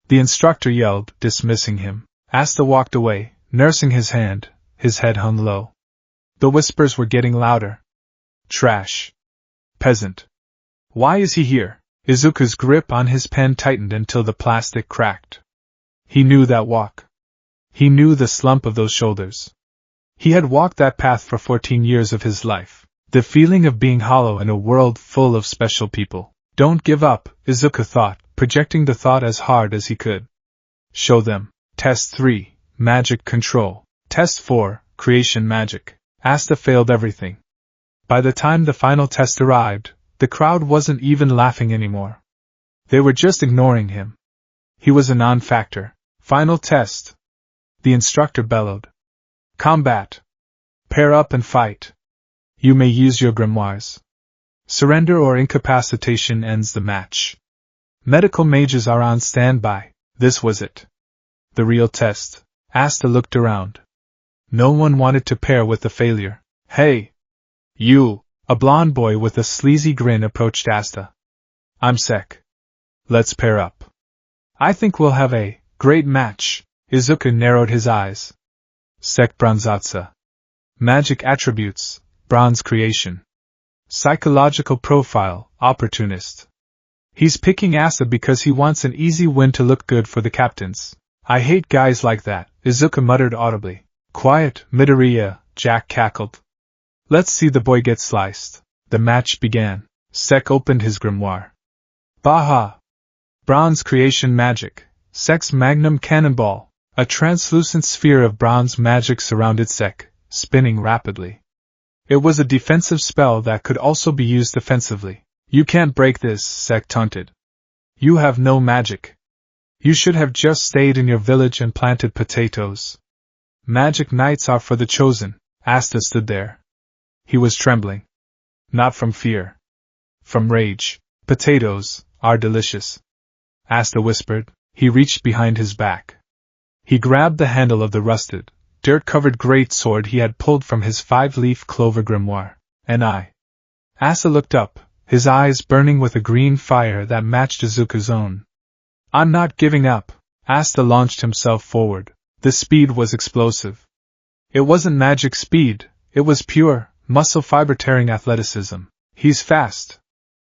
the instructor yelled, dismissing him. Asta walked away, nursing his hand, his head hung low. The whispers were getting louder. "Trash. Peasant. Why is he here?" Izuku's grip on his pen tightened until the plastic cracked. He knew that walk. He knew the slump of those shoulders. He had walked that path for 14 years of his life. The feeling of being hollow in a world full of special people. Don't give up, Izuku thought, projecting the thought as hard as he could. Show them. Test 3, Magic Control. Test 4, Creation Magic. Asta failed everything. By the time the final test arrived, the crowd wasn't even laughing anymore. They were just ignoring him. He was a non-factor. Final test. the instructor bellowed. Combat! Pair up and fight. You may use your grimoires. Surrender or incapacitation ends the match. Medical mages are on standby. This was it. The real test. Asta looked around. No one wanted to pair with the failure. Hey! You! A blond boy with a sleazy grin approached Asta. I'm Sek. Let's pair up. I think we'll have a great match. Izuku narrowed his eyes. Sek Bronzatsa. Magic attributes, bronze creation. Psychological profile, opportunist. He's picking Asta because he wants an easy win to look good for the captains. I hate guys like that, Izuku muttered audibly. Quiet, Midoriya, Jack cackled. Let's see the boy get sliced. The match began. Sek opened his grimoire. Baha! Bronze creation magic. Sek's magnum cannonball. A translucent sphere of bronze magic surrounded Sek, spinning rapidly. It was a defensive spell that could also be used offensively. You can't break this, Sek taunted. You have no magic. You should have just stayed in your village and planted potatoes. Magic nights are for the chosen. Asta stood there. He was trembling. Not from fear. From rage. Potatoes are delicious. Asta whispered. He reached behind his back. He grabbed the handle of the rusted, dirt-covered great sword he had pulled from his 5-leaf clover grimoire. Asta looked up, his eyes burning with a green fire that matched Izuku's own. I'm not giving up. Asta launched himself forward. The speed was explosive. It wasn't magic speed, it was pure, muscle fiber-tearing athleticism. He's fast!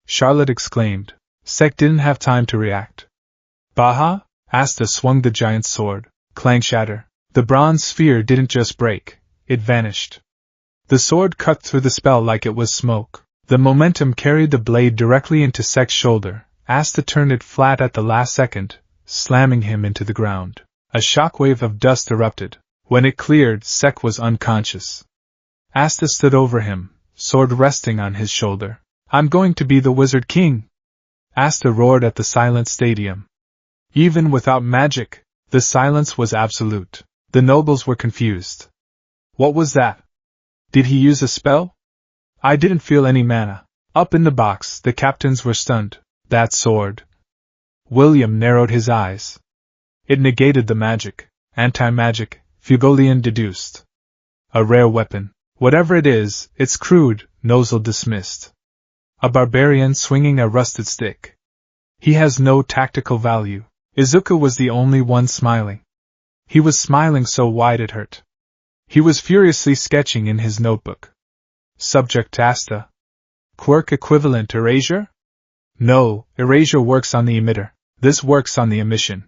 Charlotte exclaimed. Sek didn't have time to react. Baha? Asta swung the giant sword. Clang shatter. The bronze sphere didn't just break, it vanished. The sword cut through the spell like it was smoke. The momentum carried the blade directly into Sek's shoulder. Asta turned it flat at the last second, slamming him into the ground. A shockwave of dust erupted. When it cleared, Sek was unconscious. Asta stood over him, sword resting on his shoulder. I'm going to be the Wizard King! Asta roared at the silent stadium. Even without magic, the silence was absolute. The nobles were confused. What was that? Did he use a spell? I didn't feel any mana. Up in the box, the captains were stunned. That sword. William narrowed his eyes. It negated the magic. Anti-magic, Fugolian deduced. A rare weapon. Whatever it is, it's crude, Nozel dismissed. A barbarian swinging a rusted stick. He has no tactical value. Izuku was the only one smiling. He was smiling so wide it hurt. He was furiously sketching in his notebook. Subject Asta. Quirk equivalent erasure? No, erasure works on the emitter. This works on the emission.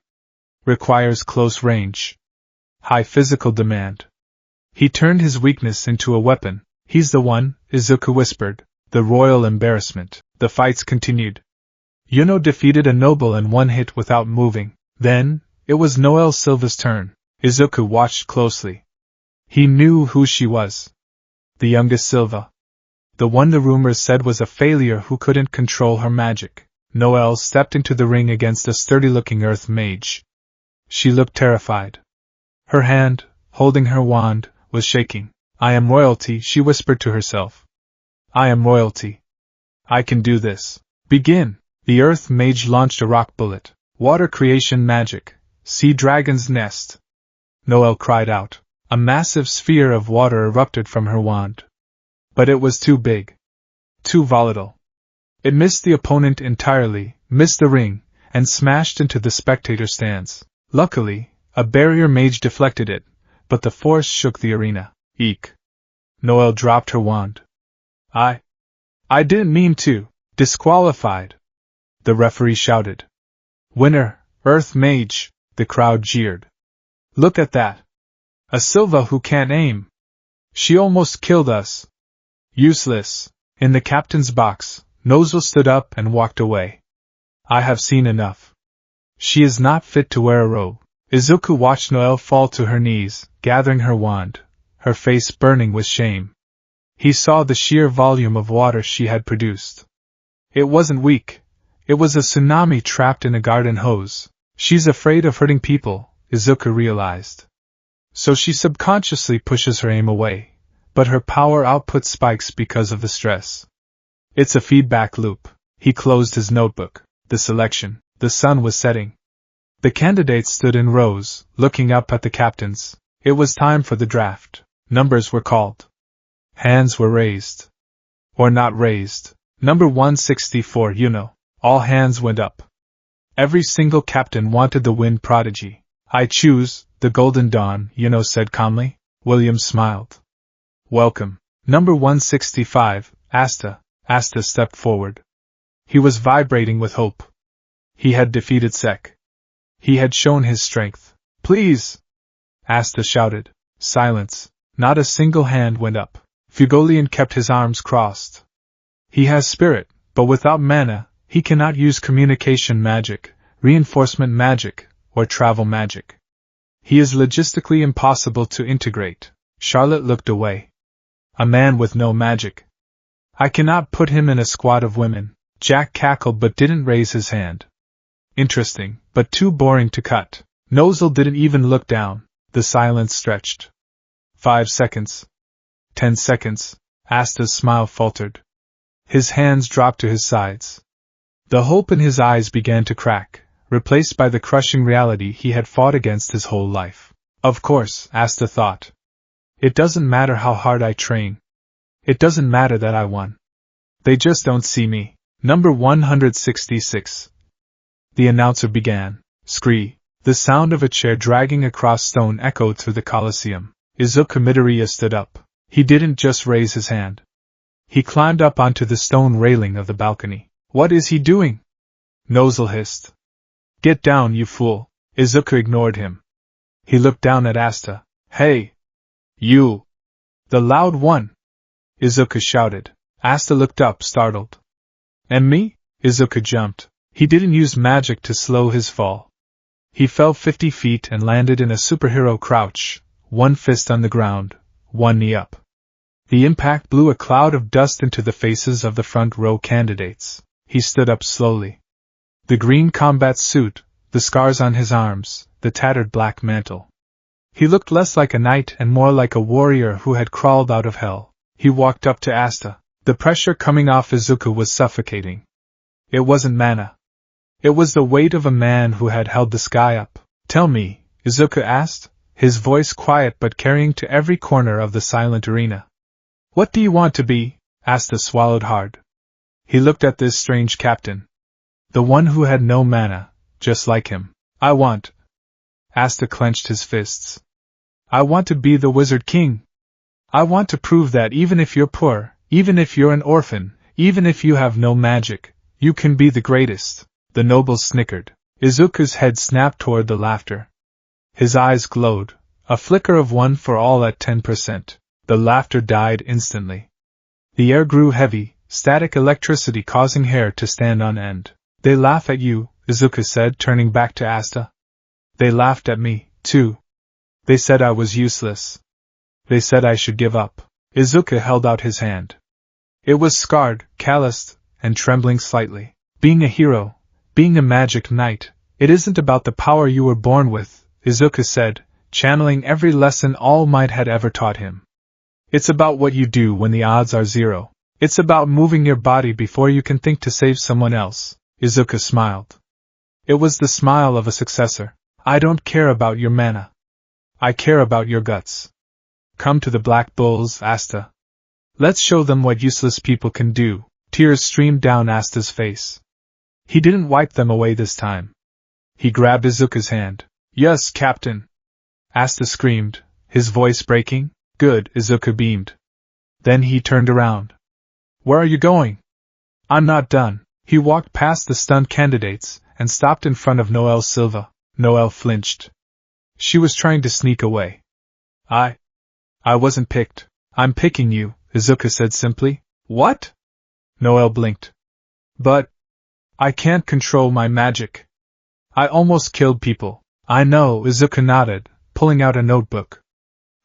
Requires close range. High physical demand. He turned his weakness into a weapon. He's the one, Izuku whispered. The royal embarrassment. The fights continued. Yuno defeated a noble in one hit without moving. Then, it was Noelle Silva's turn. Izuku watched closely. He knew who she was. The youngest Silva. The one the rumors said was a failure who couldn't control her magic. Noelle stepped into the ring against a sturdy-looking earth mage. She looked terrified. Her hand, holding her wand, was shaking. I am royalty, she whispered to herself. I am royalty. I can do this. Begin! The earth mage launched a rock bullet. Water creation magic. Sea dragon's nest. Noelle cried out. A massive sphere of water erupted from her wand. But it was too big. Too volatile. It missed the opponent entirely, missed the ring, and smashed into the spectator stands. Luckily, a barrier mage deflected it, but the force shook the arena. Eek. Noelle dropped her wand. I didn't mean to. Disqualified. The referee shouted. Winner, Earth Mage, the crowd jeered. Look at that. A Silva who can't aim. She almost killed us. Useless. In the captain's box, Nozel stood up and walked away. I have seen enough. She is not fit to wear a robe. Izuku watched Noelle fall to her knees, gathering her wand, her face burning with shame. He saw the sheer volume of water she had produced. It wasn't weak. It was a tsunami trapped in a garden hose. She's afraid of hurting people, Izuku realized. so she subconsciously pushes her aim away, but her power output spikes because of the stress. It's a feedback loop. He closed his notebook. The selection. The sun was setting. The candidates stood in rows, looking up at the captains. It was time for the draft. Numbers were called. Hands were raised. Or not raised. Number 164, All hands went up. Every single captain wanted the wind prodigy. I choose the Golden Dawn, said calmly. William smiled. Welcome. Number 165, Asta. Asta stepped forward. He was vibrating with hope. He had defeated Sek. He had shown his strength. Please! Asta shouted. Silence. Not a single hand went up. Fugolian kept his arms crossed. He has spirit, but without mana, he cannot use communication magic, reinforcement magic, or travel magic. He is logistically impossible to integrate. Charlotte looked away. A man with no magic. I cannot put him in a squad of women. Jack cackled but didn't raise his hand. Interesting, but too boring to cut. Nozel didn't even look down. The silence stretched. 5 seconds. 10 seconds. Asta's smile faltered. His hands dropped to his sides. The hope in his eyes began to crack, replaced by the crushing reality he had fought against his whole life. Of course, Asta thought. It doesn't matter how hard I train. It doesn't matter that I won. They just don't see me. Number 166. The announcer began. Scree. The sound of a chair dragging across stone echoed through the Colosseum. Izuku Midoriya stood up. He didn't just raise his hand. He climbed up onto the stone railing of the balcony. What is he doing? Nozel hissed. Get down, you fool. Izuku ignored him. He looked down at Asta. Hey! You! The loud one! Izuku shouted. Asta looked up, startled. And me? Izuku jumped. He didn't use magic to slow his fall. He fell 50 feet and landed in a superhero crouch, one fist on the ground, one knee up. The impact blew a cloud of dust into the faces of the front row candidates. He stood up slowly. The green combat suit, the scars on his arms, the tattered black mantle. He looked less like a knight and more like a warrior who had crawled out of hell. He walked up to Asta. The pressure coming off Izuku was suffocating. It wasn't mana. It was the weight of a man who had held the sky up. Tell me, Izuku asked, his voice quiet but carrying to every corner of the silent arena. What do you want to be? Asta swallowed hard. He looked at this strange captain. The one who had no mana, just like him. I want. Asta clenched his fists. I want to be the Wizard King. I want to prove that even if you're poor, even if you're an orphan, even if you have no magic, you can be the greatest. The nobles snickered. Izuku's head snapped toward the laughter. His eyes glowed, a flicker of one for all at 10%. The laughter died instantly. The air grew heavy, static electricity causing hair to stand on end. They laugh at you, Izuku said, turning back to Asta. They laughed at me, too. They said I was useless. They said I should give up. Izuku held out his hand. It was scarred, calloused, and trembling slightly. Being a hero, being a magic knight, it isn't about the power you were born with, Izuku said, channeling every lesson All Might had ever taught him. It's about what you do when the odds are zero. It's about moving your body before you can think to save someone else. Izuku smiled. It was the smile of a successor. I don't care about your mana. I care about your guts. Come to the Black Bulls, Asta. Let's show them what useless people can do. Tears streamed down Asta's face. He didn't wipe them away this time. He grabbed Izuku's hand. Yes, Captain. Asta screamed, his voice breaking. Good, Izuku beamed. Then he turned around. Where are you going? I'm not done. He walked past the stunned candidates and stopped in front of Noelle Silva. Noelle flinched. She was trying to sneak away. I wasn't picked. I'm picking you, Izuku said simply. What? Noelle blinked. But I can't control my magic. I almost killed people. I know, Izuku nodded, pulling out a notebook.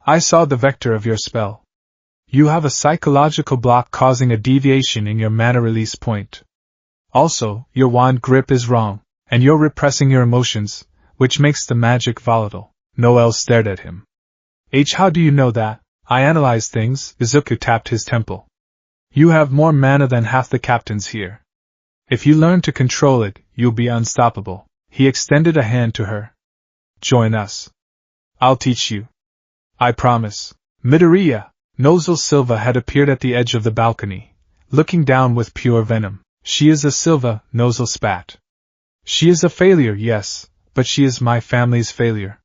I saw the vector of your spell. You have a psychological block causing a deviation in your mana release point. Also, your wand grip is wrong, and you're repressing your emotions, which makes the magic volatile. Noelle stared at him. How do you know that? I analyze things, Izuku tapped his temple. You have more mana than half the captains here. If you learn to control it, you'll be unstoppable. He extended a hand to her. Join us. I'll teach you. I promise. Midoriya, Nozel Silva had appeared at the edge of the balcony, looking down with pure venom. She is a Silva, Nozel spat. She is a failure, yes, but she is my family's failure.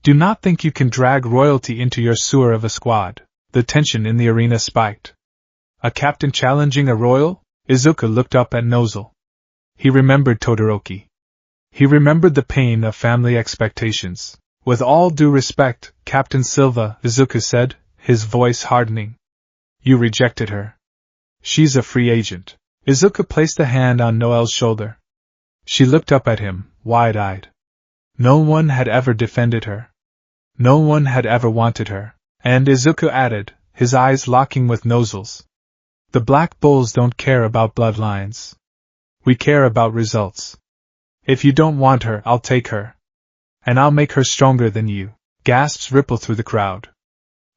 Do not think you can drag royalty into your sewer of a squad. The tension in the arena spiked. A captain challenging a royal? Izuku looked up at Nozel. He remembered Todoroki. He remembered the pain of family expectations. With all due respect, Captain Silva, Izuku said, his voice hardening. You rejected her. She's a free agent. Izuku placed a hand on Noel's shoulder. She looked up at him, wide-eyed. No one had ever defended her. No one had ever wanted her. And Izuku added, his eyes locking with Nozel's. The Black Bulls don't care about bloodlines. We care about results. If you don't want her, I'll take her. And I'll make her stronger than you. Gasps rippled through the crowd.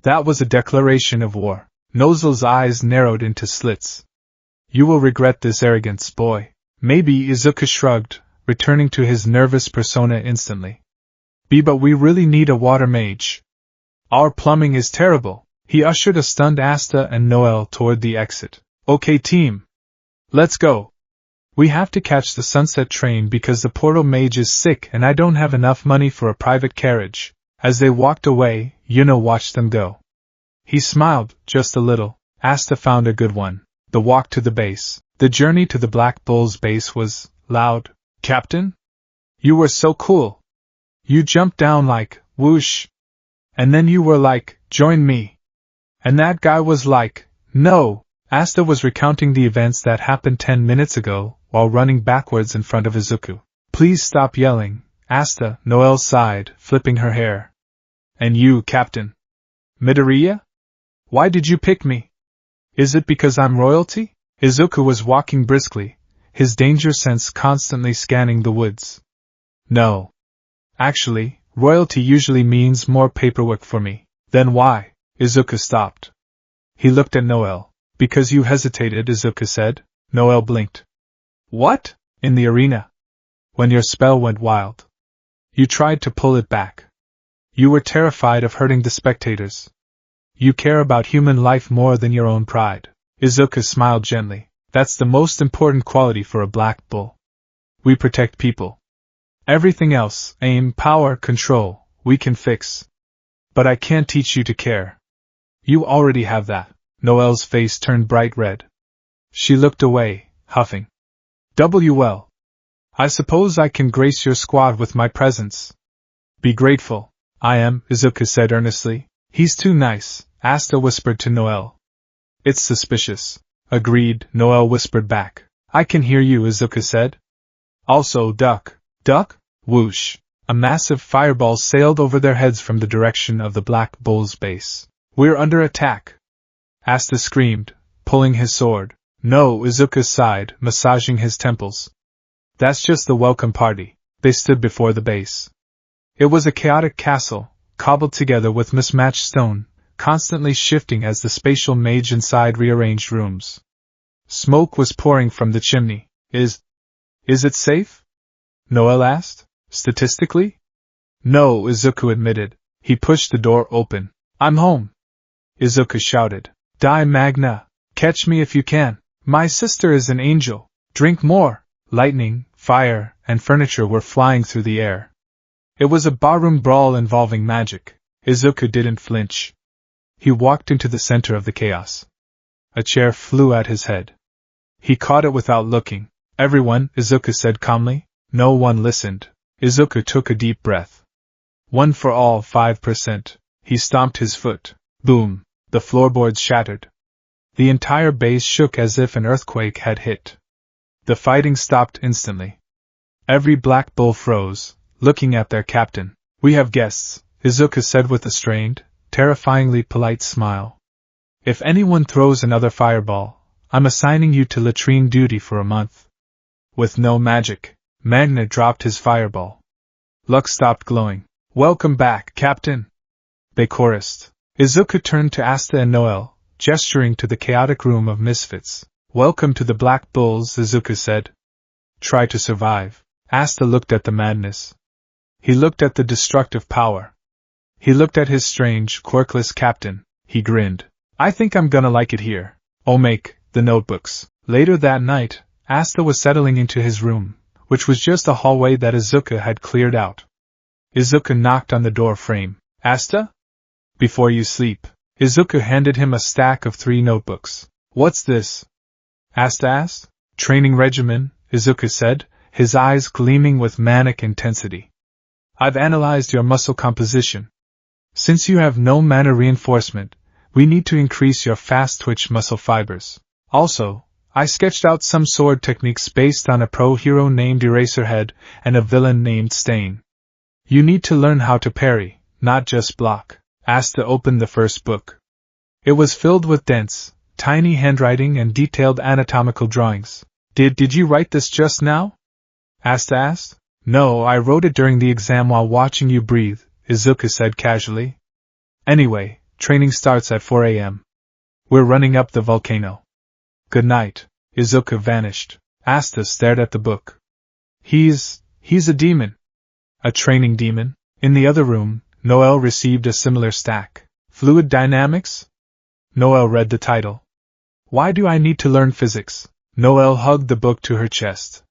That was a declaration of war. Nozel's eyes narrowed into slits. You will regret this arrogance, boy. Maybe, Izuku shrugged, returning to his nervous persona instantly. But we really need a water mage. Our plumbing is terrible. He ushered a stunned Asta and Noel toward the exit. Okay team. Let's go. We have to catch the sunset train because the portal mage is sick and I don't have enough money for a private carriage. As they walked away, Yuno watched them go. He smiled, just a little. Asta found a good one. The walk to the base. The journey to the Black Bull's base was loud. Captain? You were so cool. You jumped down like, whoosh. And then you were like, join me. And that guy was like, no. Asta was recounting the events that happened 10 minutes ago, while running backwards in front of Izuku. Please stop yelling, Asta, Noel sighed, flipping her hair. And you, Captain? Midoriya? Why did you pick me? Is it because I'm royalty? Izuku was walking briskly, his danger sense constantly scanning the woods. No. Actually, royalty usually means more paperwork for me. Then why? Izuku stopped. He looked at Noel. Because you hesitated, Izuku said. Noel blinked. What? In the arena. When your spell went wild. You tried to pull it back. You were terrified of hurting the spectators. You care about human life more than your own pride. Izuku smiled gently. That's the most important quality for a Black Bull. We protect people. Everything else, aim, power, control, we can fix. But I can't teach you to care. You already have that. Noel's face turned bright red. She looked away, huffing. Well. I suppose I can grace your squad with my presence. Be grateful. I am, Izuku said earnestly. He's too nice, Asta whispered to Noel. It's suspicious. Agreed, Noel whispered back. I can hear you, Izuku said. Also, duck. Duck? Whoosh. A massive fireball sailed over their heads from the direction of the Black Bull's base. We're under attack. Asta screamed, pulling his sword. No, Izuku sighed, massaging his temples. That's just the welcome party. They stood before the base. It was a chaotic castle, cobbled together with mismatched stone, constantly shifting as the spatial mage inside rearranged rooms. Smoke was pouring from the chimney. Is it safe? Noel asked. Statistically? No, Izuku admitted. He pushed the door open. I'm home. Izuku shouted. Die Magna! Catch me if you can. My sister is an angel. Drink more. Lightning, fire, and furniture were flying through the air. It was a barroom brawl involving magic. Izuku didn't flinch. He walked into the center of the chaos. A chair flew at his head. He caught it without looking. Everyone, Izuku said calmly. No one listened. Izuku took a deep breath. One for all, 5%. He stomped his foot. Boom. The floorboards shattered. The entire base shook as if an earthquake had hit. The fighting stopped instantly. Every Black Bull froze, looking at their captain. We have guests, Izuku said with a strained, terrifyingly polite smile. If anyone throws another fireball, I'm assigning you to latrine duty for a month. With no magic, Magna dropped his fireball. Lux stopped glowing. Welcome back, Captain. they chorused. Izuku turned to Asta and Noel, gesturing to the chaotic room of misfits. Welcome to the Black Bulls, Izuku said. Try to survive. Asta looked at the madness. He looked at the destructive power. He looked at his strange, quirkless captain. He grinned. I think I'm gonna like it here. Oh, make the notebooks. Later that night, Asta was settling into his room, which was just a hallway that Izuku had cleared out. Izuku knocked on the door frame. Asta? Before you sleep. Izuku handed him a stack of 3 notebooks. What's this? Asta asked. Training regimen, Izuku said, his eyes gleaming with manic intensity. I've analyzed your muscle composition. Since you have no mana reinforcement, we need to increase your fast-twitch muscle fibers. Also, I sketched out some sword techniques based on a pro-hero named Eraserhead and a villain named Stain. You need to learn how to parry, not just block. Asta opened the first book. It was filled with dense, tiny handwriting and detailed anatomical drawings. Did you write this just now? Asta asked. No, I wrote it during the exam while watching you breathe, Izuku said casually. Anyway, training starts at 4 a.m. We're running up the volcano. Good night. Izuku vanished. Asta stared at the book. He's a demon. A training demon? In the other room, Noel received a similar stack. Fluid Dynamics? Noel read the title. Why do I need to learn physics? Noel hugged the book to her chest.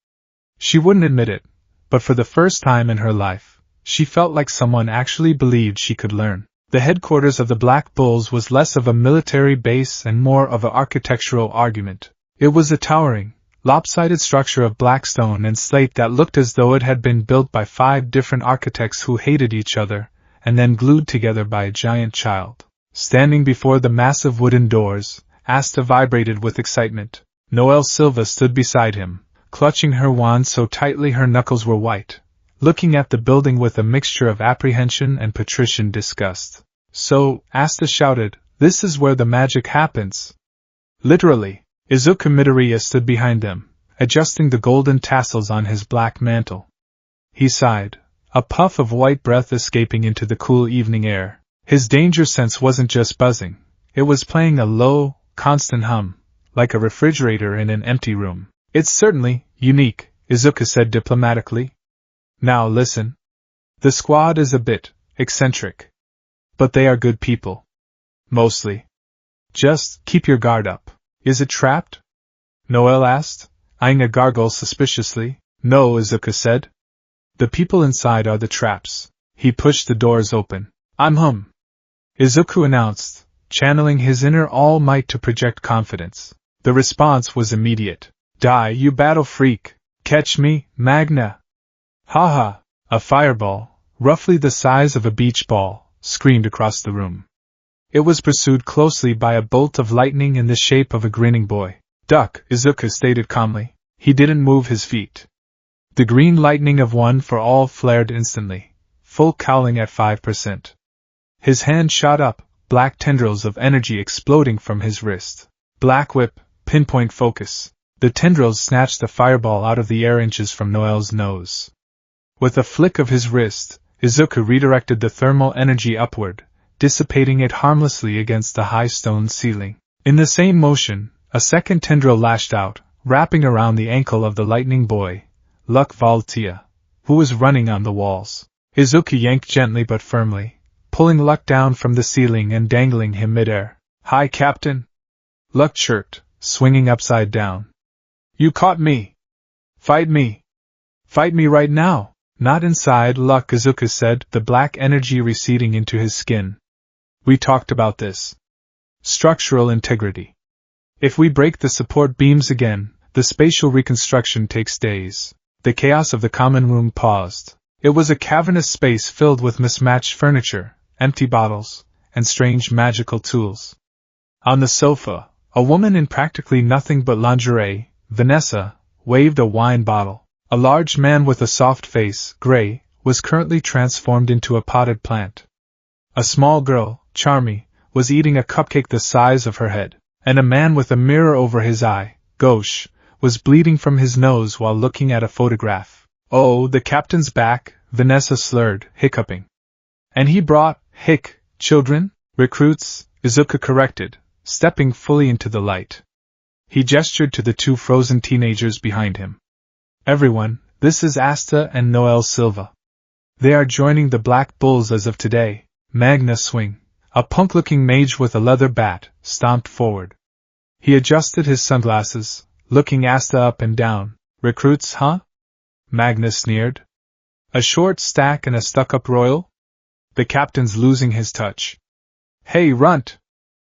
She wouldn't admit it, but for the first time in her life, she felt like someone actually believed she could learn. The headquarters of the Black Bulls was less of a military base and more of an architectural argument. It was a towering, lopsided structure of black stone and slate that looked as though it had been built by 5 different architects who hated each other, and then glued together by a giant child. Standing before the massive wooden doors, Asta vibrated with excitement. Noel Silva stood beside him, clutching her wand so tightly her knuckles were white, looking at the building with a mixture of apprehension and patrician disgust. So, Asta shouted, this is where the magic happens. Literally. Izuku Midoriya stood behind them, adjusting the golden tassels on his black mantle. He sighed, a puff of white breath escaping into the cool evening air. His danger sense wasn't just buzzing, it was playing a low, constant hum, like a refrigerator in an empty room. It's certainly unique, Izuku said diplomatically. Now listen. The squad is a bit eccentric. But they are good people. Mostly. Just keep your guard up. Is it trapped? Noel asked, eyeing a gargoyle suspiciously. No, Izuku said. The people inside are the traps. He pushed the doors open. I'm hum. Izuku announced, channeling his inner all-might to project confidence. The response was immediate. Die, you battle freak! Catch me, Magna! Ha! A fireball, roughly the size of a beach ball, screamed across the room. It was pursued closely by a bolt of lightning in the shape of a grinning boy. Duck, Izuku stated calmly. He didn't move his feet. The green lightning of One for All flared instantly, full cowling at 5%. His hand shot up, black tendrils of energy exploding from his wrist. Black whip, pinpoint focus. The tendrils snatched the fireball out of the air inches from Noel's nose. With a flick of his wrist, Izuku redirected the thermal energy upward, dissipating it harmlessly against the high stone ceiling. In the same motion, a second tendril lashed out, wrapping around the ankle of the lightning boy, Luck Valtia, who was running on the walls. Izuku yanked gently but firmly, pulling Luck down from the ceiling and dangling him midair. Hi, Captain! Luck chirped, swinging upside down. You caught me! Fight me! Fight me right now! Not inside, Luck, Izuku said, the black energy receding into his skin. We talked about this. Structural integrity. If we break the support beams again, the spatial reconstruction takes days. The chaos of the common room paused. It was a cavernous space filled with mismatched furniture, empty bottles, and strange magical tools. On the sofa, a woman in practically nothing but lingerie, Vanessa, waved a wine bottle. A large man with a soft face, gray, was currently transformed into a potted plant. A small girl, Charmy, was eating a cupcake the size of her head, and a man with a mirror over his eye, Gauche, was bleeding from his nose while looking at a photograph. Oh, the captain's back, Vanessa slurred, hiccuping. And he brought, Children, recruits, Izuku corrected, stepping fully into the light. He gestured to the two frozen teenagers behind him. Everyone, this is Asta and Noel Silva. They are joining the Black Bulls as of today. Magna Swing, a punk-looking mage with a leather bat, stomped forward. He adjusted his sunglasses, looking Asta up and down. Recruits, huh? Magna sneered. A short stack and a stuck-up royal? The captain's losing his touch. Hey, runt!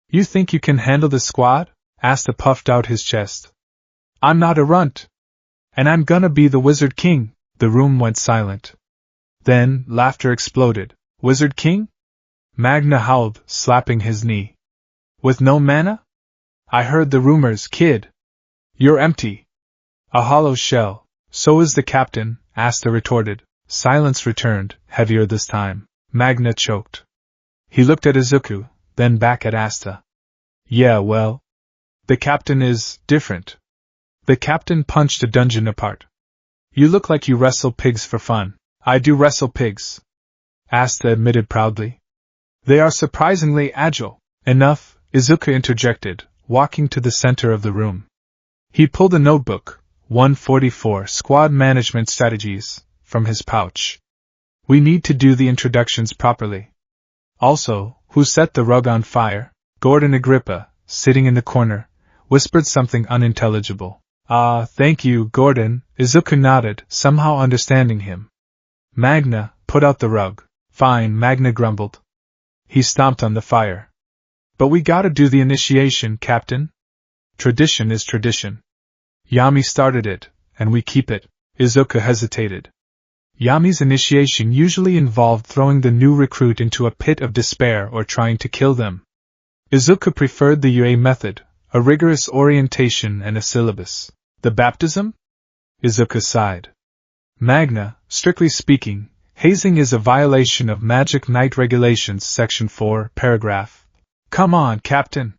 You think you can handle the squad? Asta puffed out his chest. I'm not a runt. And I'm gonna be the Wizard King. The room went silent. Then, laughter exploded. Wizard King? Magna howled, slapping his knee. With no mana? I heard the rumors, kid. You're empty. A hollow shell. So is the captain, Asta retorted. Silence returned, heavier this time. Magna choked. He looked at Izuku, then back at Asta. Yeah, well. The captain is different. The captain punched a dungeon apart. You look like you wrestle pigs for fun. I do wrestle pigs. Asta admitted proudly. They are surprisingly agile. Enough, Izuku interjected, walking to the center of the room. He pulled a notebook, 144 Squad Management Strategies, from his pouch. We need to do the introductions properly. Also, who set the rug on fire? Gordon Agrippa, sitting in the corner, whispered something unintelligible. Thank you, Gordon, Izuku nodded, somehow understanding him. Magna, put out the rug. Fine, Magna grumbled. He stomped on the fire. But we gotta do the initiation, Captain. Tradition is tradition. Yami started it, and we keep it. Izuku hesitated. Yami's initiation usually involved throwing the new recruit into a pit of despair or trying to kill them. Izuku preferred the UA method, a rigorous orientation and a syllabus. The baptism? Izuku sighed. Magna, strictly speaking, hazing is a violation of Magic Knight Regulations Section 4, Paragraph. Come on, Captain.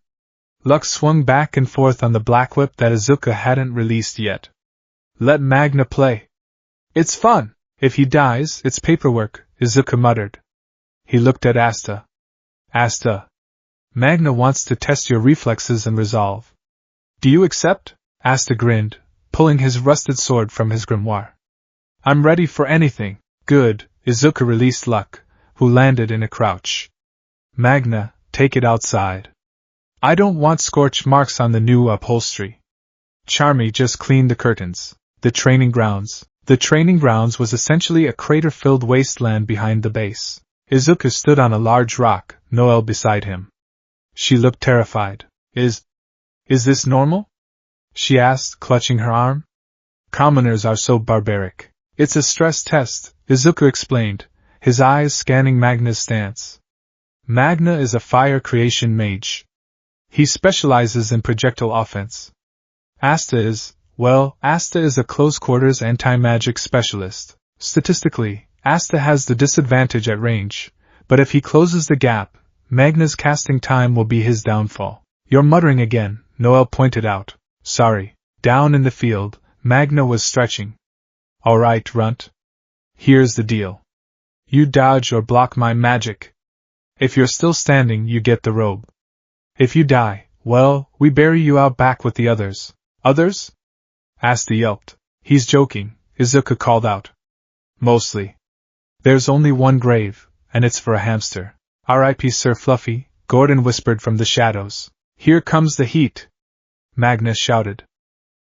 Lux swung back and forth on the black whip that Izuku hadn't released yet. Let Magna play. It's fun. If he dies, it's paperwork, Izuku muttered. He looked at Asta. Asta. Magna wants to test your reflexes and resolve. Do you accept? Asta grinned, pulling his rusted sword from his grimoire. I'm ready for anything. Good, Izuku released Luck, who landed in a crouch. Magna, take it outside. I don't want scorch marks on the new upholstery. Charmy just cleaned the curtains. The training grounds. The training grounds was essentially a crater-filled wasteland behind the base. Izuku stood on a large rock, Noel beside him. She looked terrified. Is this normal? She asked, clutching her arm. Commoners are so barbaric. It's a stress test, Izuku explained, his eyes scanning Magna's stance. Magna is a fire creation mage. He specializes in projectile offense. Asta is a close-quarters anti-magic specialist. Statistically, Asta has the disadvantage at range, but if he closes the gap, Magna's casting time will be his downfall. You're muttering again, Noel pointed out. Sorry. Down in the field, Magna was stretching. All right, Runt. Here's the deal. You dodge or block my magic. If you're still standing, you get the robe. If you die, well, we bury you out back with the others. Others? Asta yelped. He's joking, Izuku called out. Mostly. There's only one grave, and it's for a hamster. R.I.P. Sir Fluffy, Gordon whispered from the shadows. Here comes the heat. Magna shouted.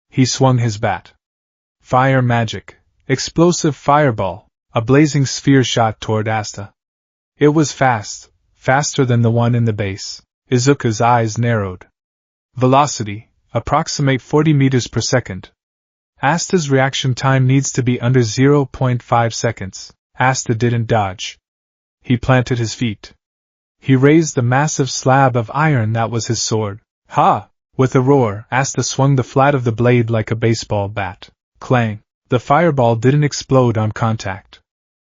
He swung his bat. Fire magic. Explosive fireball. A blazing sphere shot toward Asta. It was fast, faster than the one in the base. Izuku's eyes narrowed. Velocity, approximate 40 meters per second. Asta's reaction time needs to be under 0.5 seconds. Asta didn't dodge. He planted his feet. He raised the massive slab of iron that was his sword. Ha! With a roar, Asta swung the flat of the blade like a baseball bat. Clang! The fireball didn't explode on contact.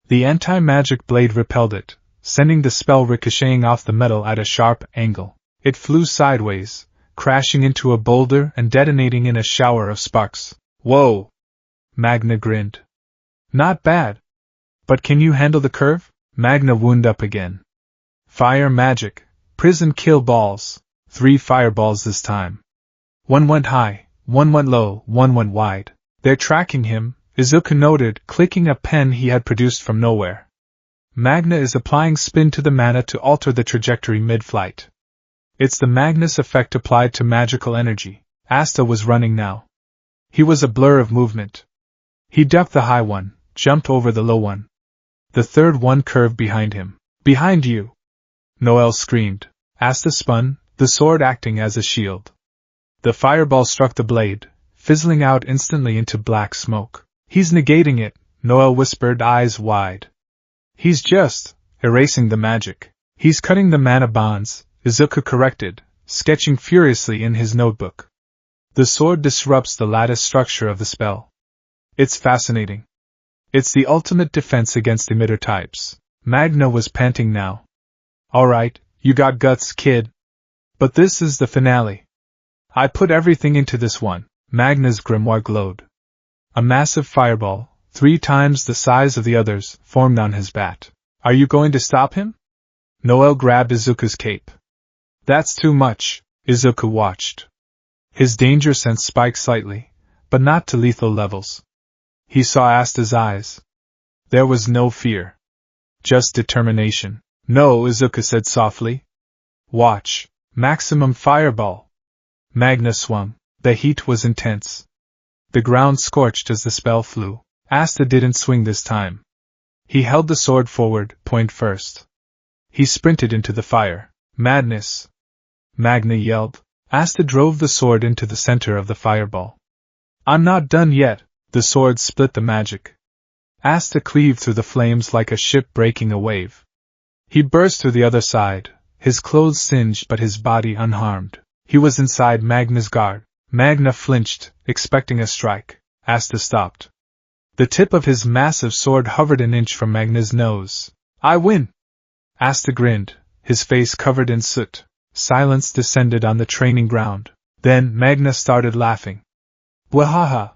The anti-magic blade repelled it, sending the spell ricocheting off the metal at a sharp angle. It flew sideways, crashing into a boulder and detonating in a shower of sparks. Whoa! Magna grinned. Not bad. But can you handle the curve? Magna wound up again. Fire magic. Prison kill balls. 3 fireballs this time. One went high, one went low, one went wide. They're tracking him, Izuku noted, clicking a pen he had produced from nowhere. Magna is applying spin to the mana to alter the trajectory mid-flight. It's the Magnus effect applied to magical energy. Asta was running now. He was a blur of movement. He ducked the high one, jumped over the low one. The third one curved behind him. Behind you! Noelle screamed. Asta spun, the sword acting as a shield. The fireball struck the blade, fizzling out instantly into black smoke. He's negating it, Noelle whispered, eyes wide. He's just erasing the magic. He's cutting the mana bonds, Izuku corrected, sketching furiously in his notebook. The sword disrupts the lattice structure of the spell. It's fascinating. It's the ultimate defense against emitter types. Magna was panting now. Alright, you got guts, kid. But this is the finale. I put everything into this one. Magna's grimoire glowed. A massive fireball, 3 times the size of the others, formed on his bat. Are you going to stop him? Noelle grabbed Izuku's cape. That's too much. Izuku watched. His danger sense spiked slightly, but not to lethal levels. He saw Asta's eyes. There was no fear. Just determination. No, Izuku said softly. Watch. Maximum fireball. Magna swung. The heat was intense. The ground scorched as the spell flew. Asta didn't swing this time. He held the sword forward, point first. He sprinted into the fire. Madness! Magna yelled. Asta drove the sword into the center of the fireball. I'm not done yet. The sword split the magic. Asta cleaved through the flames like a ship breaking a wave. He burst through the other side, his clothes singed but his body unharmed. He was inside Magna's guard. Magna flinched, expecting a strike. Asta stopped. The tip of his massive sword hovered an inch from Magna's nose. I win! Asta grinned, his face covered in soot. Silence descended on the training ground. Then Magna started laughing. Wahaha!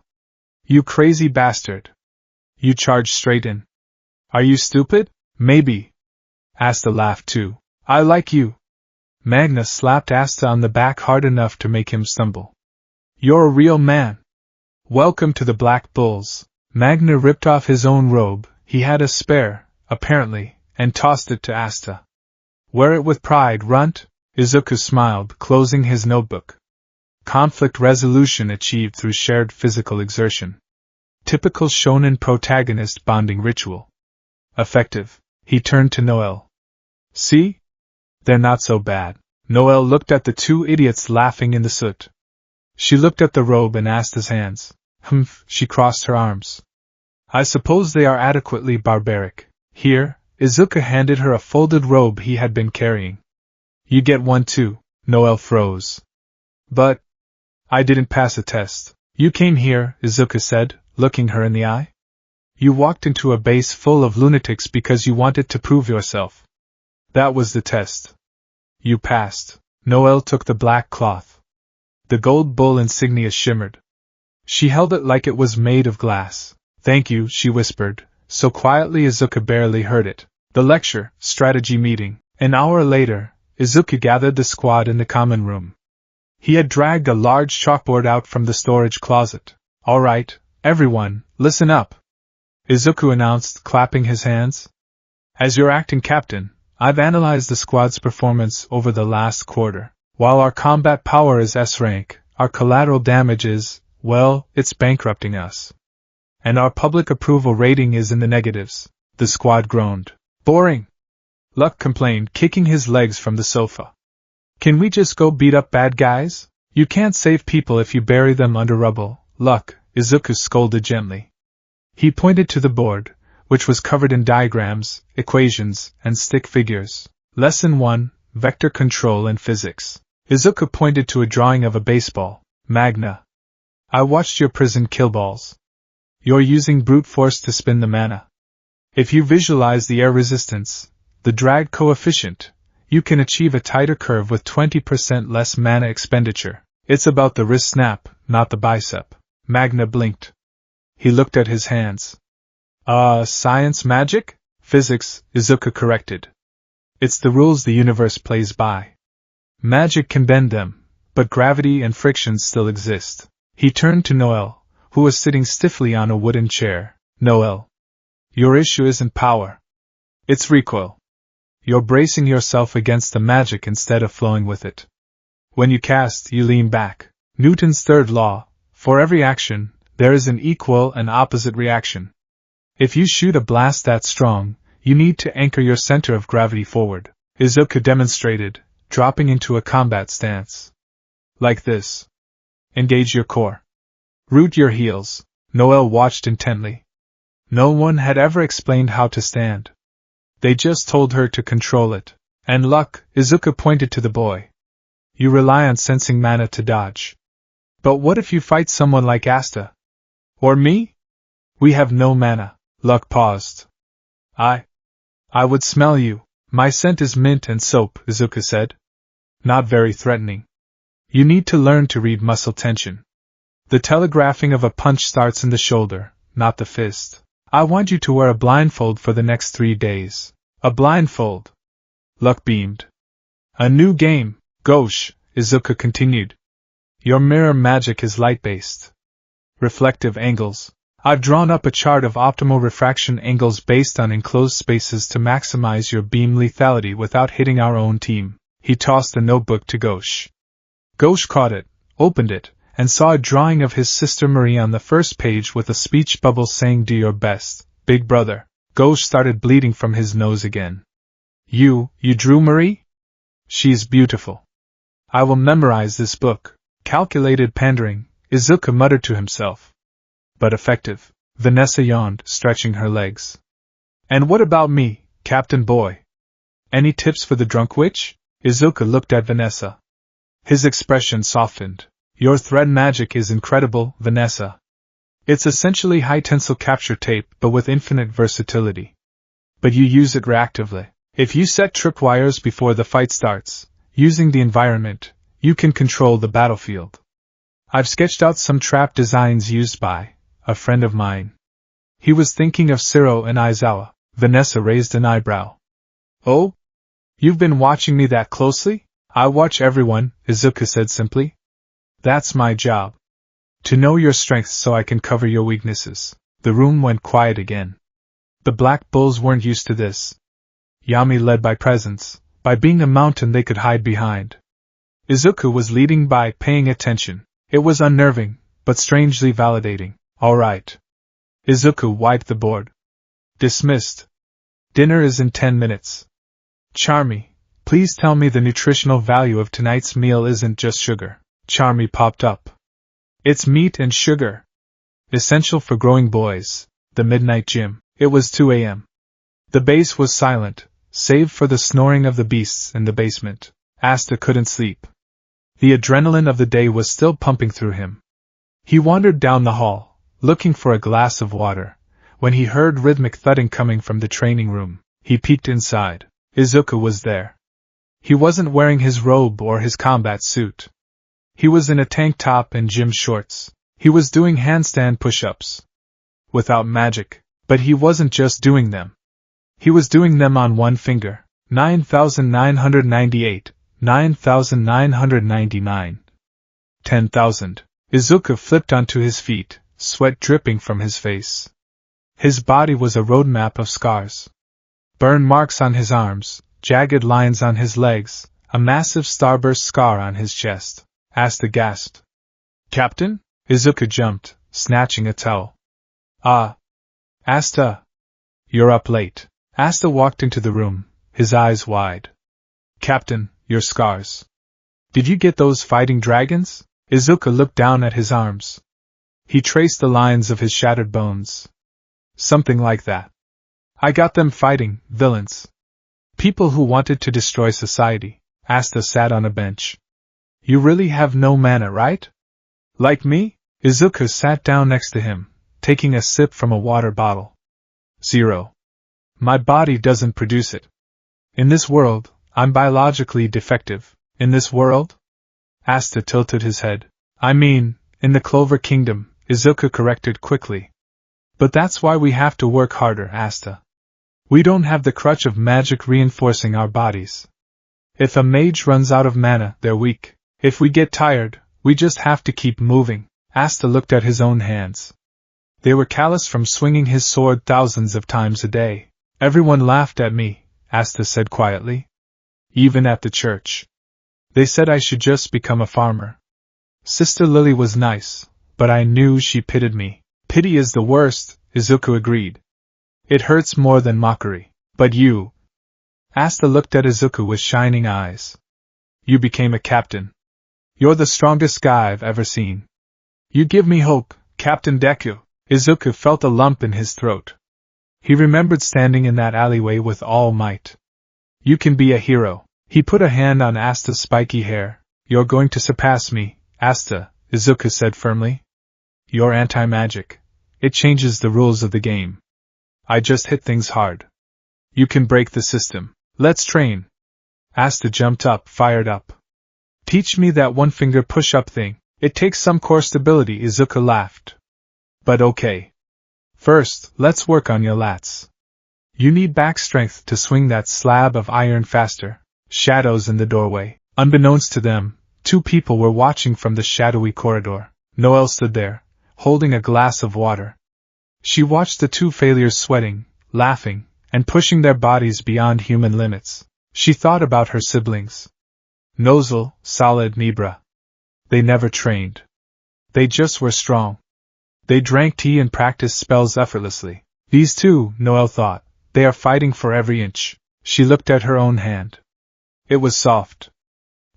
You crazy bastard! You charged straight in. Are you stupid? Maybe. Asta laughed too. I like you. Magna slapped Asta on the back hard enough to make him stumble. You're a real man. Welcome to the Black Bulls. Magna ripped off his own robe, he had a spare, apparently, and tossed it to Asta. Wear it with pride, runt. Izuku smiled, closing his notebook. Conflict resolution achieved through shared physical exertion. Typical shonen protagonist bonding ritual. Effective. He turned to Noelle. See? They're not so bad. Noelle looked at the 2 idiots laughing in the soot. She looked at the robe and Asta's hands. Humph, she crossed her arms. I suppose they are adequately barbaric. Here, Izuku handed her a folded robe he had been carrying. You get one too. Noelle froze. But I didn't pass a test. You came here, Izuku said, looking her in the eye. You walked into a base full of lunatics because you wanted to prove yourself. That was the test. You passed. Noelle took the black cloth. The gold bull insignia shimmered. She held it like it was made of glass. Thank you, she whispered, so quietly Izuku barely heard it. The lecture, strategy meeting. An hour later, Izuku gathered the squad in the common room. He had dragged a large chalkboard out from the storage closet. All right, everyone, listen up. Izuku announced, clapping his hands. As your acting captain, I've analyzed the squad's performance over the last quarter. While our combat power is S rank, our collateral damage is, well, it's bankrupting us. And our public approval rating is in the negatives. The squad groaned. Boring. Luck complained, kicking his legs from the sofa. Can we just go beat up bad guys? You can't save people if you bury them under rubble. Luck, Izuku scolded gently. He pointed to the board, which was covered in diagrams, equations, and stick figures. Lesson 1, Vector Control and Physics. Izuku pointed to a drawing of a baseball. Magna. I watched your prison kill balls. You're using brute force to spin the mana. If you visualize the air resistance, the drag coefficient, you can achieve a tighter curve with 20% less mana expenditure. It's about the wrist snap, not the bicep. Magna blinked. He looked at his hands. Science magic? Physics, Izuku corrected. It's the rules the universe plays by. Magic can bend them, but gravity and friction still exist. He turned to Noel, who was sitting stiffly on a wooden chair. Noel, your issue isn't power. It's recoil. You're bracing yourself against the magic instead of flowing with it. When you cast, you lean back. Newton's third law: for every action, there is an equal and opposite reaction. If you shoot a blast that strong, you need to anchor your center of gravity forward. Izuku demonstrated, dropping into a combat stance. Like this. Engage your core. Root your heels. Noel watched intently. No one had ever explained how to stand. They just told her to control it. And luck, Izuku pointed to the boy. You rely on sensing mana to dodge. But what if you fight someone like Asta? Or me? We have no mana. Luck paused. I would smell you. My scent is mint and soap, Izuku said. Not very threatening. You need to learn to read muscle tension. The telegraphing of a punch starts in the shoulder, not the fist. I want you to wear a blindfold for the next 3 days. A blindfold. Luck beamed. A new game, Gauche, Izuku continued. Your mirror magic is light-based. Reflective angles. I've drawn up a chart of optimal refraction angles based on enclosed spaces to maximize your beam lethality without hitting our own team. He tossed the notebook to Gauche. Gauche caught it, opened it, and saw a drawing of his sister Marie on the first page with a speech bubble saying "Do your best, big brother." Gauche started bleeding from his nose again. You drew Marie? She's beautiful. I will memorize this book. Calculated pandering, Izuku muttered to himself. But effective. Vanessa yawned, stretching her legs. And what about me, Captain Boy? Any tips for the drunk witch? Izuku looked at Vanessa. His expression softened. Your thread magic is incredible, Vanessa. It's essentially high-tensile capture tape but with infinite versatility. But you use it reactively. If you set tripwires before the fight starts, using the environment, you can control the battlefield. I've sketched out some trap designs used by a friend of mine. He was thinking of Siro and Aizawa. Vanessa raised an eyebrow. Oh? You've been watching me that closely? I watch everyone, Izuku said simply. That's my job. To know your strengths so I can cover your weaknesses. The room went quiet again. The Black Bulls weren't used to this. Yami led by presence, by being a mountain they could hide behind. Izuku was leading by paying attention. It was unnerving, but strangely validating. All right. Izuku wiped the board. Dismissed. Dinner is in 10 minutes. Charmy, please tell me the nutritional value of tonight's meal isn't just sugar. Charmy popped up. It's meat and sugar. Essential for growing boys. The midnight gym. It was 2 a.m. The base was silent, save for the snoring of the beasts in the basement. Asta couldn't sleep. The adrenaline of the day was still pumping through him. He wandered down the hall, looking for a glass of water, when he heard rhythmic thudding coming from the training room. He peeked inside. Izuku was there. He wasn't wearing his robe or his combat suit. He was in a tank top and gym shorts. He was doing handstand push-ups. Without magic, but he wasn't just doing them. He was doing them on one finger. 9,998, 9,999. 10,000. Izuku flipped onto his feet, sweat dripping from his face. His body was a roadmap of scars. Burn marks on his arms, jagged lines on his legs, a massive starburst scar on his chest. Asta gasped. Captain? Izuku jumped, snatching a towel. Ah. Asta. You're up late. Asta walked into the room, his eyes wide. Captain, your scars. Did you get those fighting dragons? Izuku looked down at his arms. He traced the lines of his shattered bones. Something like that. I got them fighting villains. People who wanted to destroy society. Asta sat on a bench. You really have no mana, right? Like me? Izuku sat down next to him, taking a sip from a water bottle. 0. My body doesn't produce it. In this world, I'm biologically defective. In this world? Asta tilted his head. I mean, in the Clover Kingdom, Izuku corrected quickly. But that's why we have to work harder, Asta. We don't have the crutch of magic reinforcing our bodies. If a mage runs out of mana, they're weak. If we get tired, we just have to keep moving. Asta looked at his own hands. They were callous from swinging his sword thousands of times a day. Everyone laughed at me, Asta said quietly. Even at the church. They said I should just become a farmer. Sister Lily was nice, but I knew she pitied me. Pity is the worst, Izuku agreed. It hurts more than mockery. But you... Asta looked at Izuku with shining eyes. You became a captain. You're the strongest guy I've ever seen. You give me hope, Captain Deku. Izuku felt a lump in his throat. He remembered standing in that alleyway with all might. You can be a hero. He put a hand on Asta's spiky hair. You're going to surpass me, Asta, Izuku said firmly. You're anti-magic. It changes the rules of the game. I just hit things hard. You can break the system. Let's train. Asta jumped up, fired up. Teach me that one-finger push-up thing. It takes some core stability, Izuku laughed. But okay. First, let's work on your lats. You need back strength to swing that slab of iron faster. Shadows in the doorway. Unbeknownst to them, two people were watching from the shadowy corridor. Noelle stood there, holding a glass of water. She watched the two failures sweating, laughing, and pushing their bodies beyond human limits. She thought about her siblings. Nozel, Solid, Nibra. They never trained. They just were strong. They drank tea and practiced spells effortlessly. These two, Noelle thought, they are fighting for every inch. She looked at her own hand. It was soft.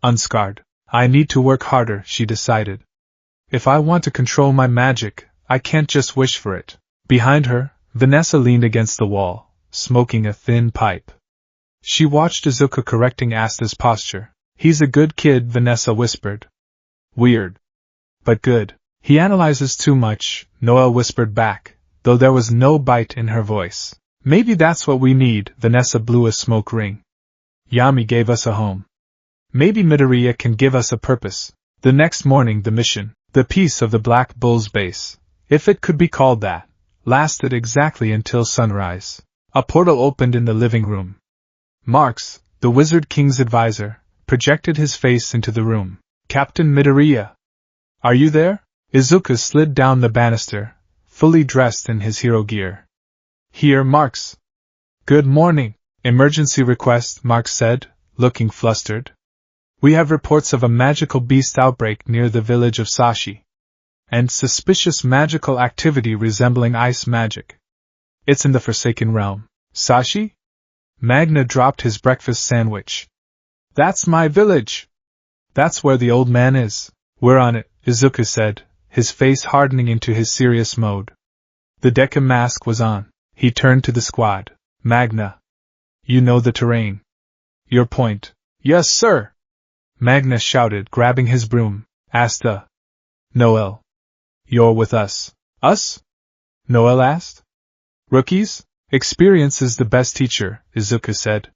Unscarred. I need to work harder, she decided. If I want to control my magic, I can't just wish for it. Behind her, Vanessa leaned against the wall, smoking a thin pipe. She watched Izuku correcting Asta's posture. He's a good kid, Vanessa whispered. Weird. But good. He analyzes too much, Noelle whispered back, though there was no bite in her voice. Maybe that's what we need, Vanessa blew a smoke ring. Yami gave us a home. Maybe Midoriya can give us a purpose. The next morning the mission, the peace of the Black Bull's base, if it could be called that, lasted exactly until sunrise. A portal opened in the living room. Marx, the Wizard King's advisor, projected his face into the room. Captain Midoriya. Are you there? Izuku slid down the banister, fully dressed in his hero gear. Here, Marx. Good morning. Emergency request, Marx said, looking flustered. We have reports of a magical beast outbreak near the village of Sashi. And suspicious magical activity resembling ice magic. It's in the Forsaken Realm. Sashi? Magna dropped his breakfast sandwich. That's my village. That's where the old man is. We're on it, Izuku said, his face hardening into his serious mode. The Deku mask was on. He turned to the squad. Magna. You know the terrain. Your point. Yes, sir. Magna shouted, grabbing his broom. Asta. Noelle. You're with us. Us? Noelle asked. Rookies? Experience is the best teacher, Izuku said.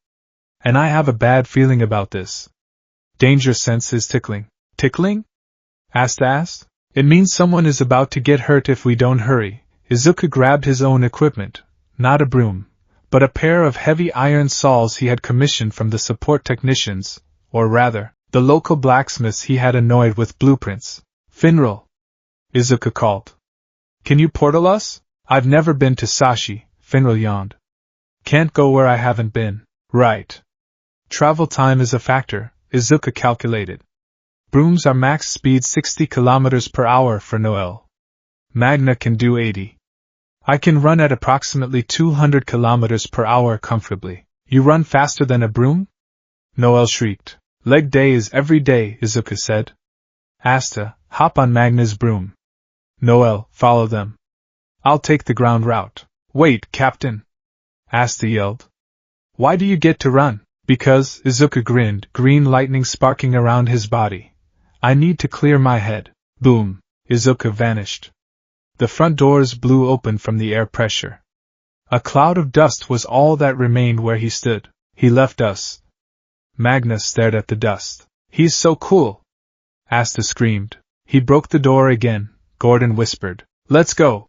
And I have a bad feeling about this. Danger sense is tickling. Tickling? Asta asked. It means someone is about to get hurt if we don't hurry. Izuku grabbed his own equipment, not a broom, but a pair of heavy iron saws he had commissioned from the support technicians, or rather, the local blacksmiths he had annoyed with blueprints. Finral. Izuku called. Can you portal us? I've never been to Sashi, Finral yawned. Can't go where I haven't been. Right. Travel time is a factor, Izuku calculated. Brooms are max speed 60 km per hour for Noelle. Magna can do 80. I can run at approximately 200 km per hour comfortably. You run faster than a broom? Noelle shrieked. Leg day is every day, Izuku said. Asta, hop on Magna's broom. Noelle, follow them. I'll take the ground route. Wait, Captain! Asta yelled. Why do you get to run? Because, Izuku grinned, green lightning sparking around his body. I need to clear my head. Boom! Izuku vanished. The front doors blew open from the air pressure. A cloud of dust was all that remained where he stood. He left us. Magna stared at the dust. He's so cool! Asta screamed. He broke the door again, Gordon whispered. Let's go!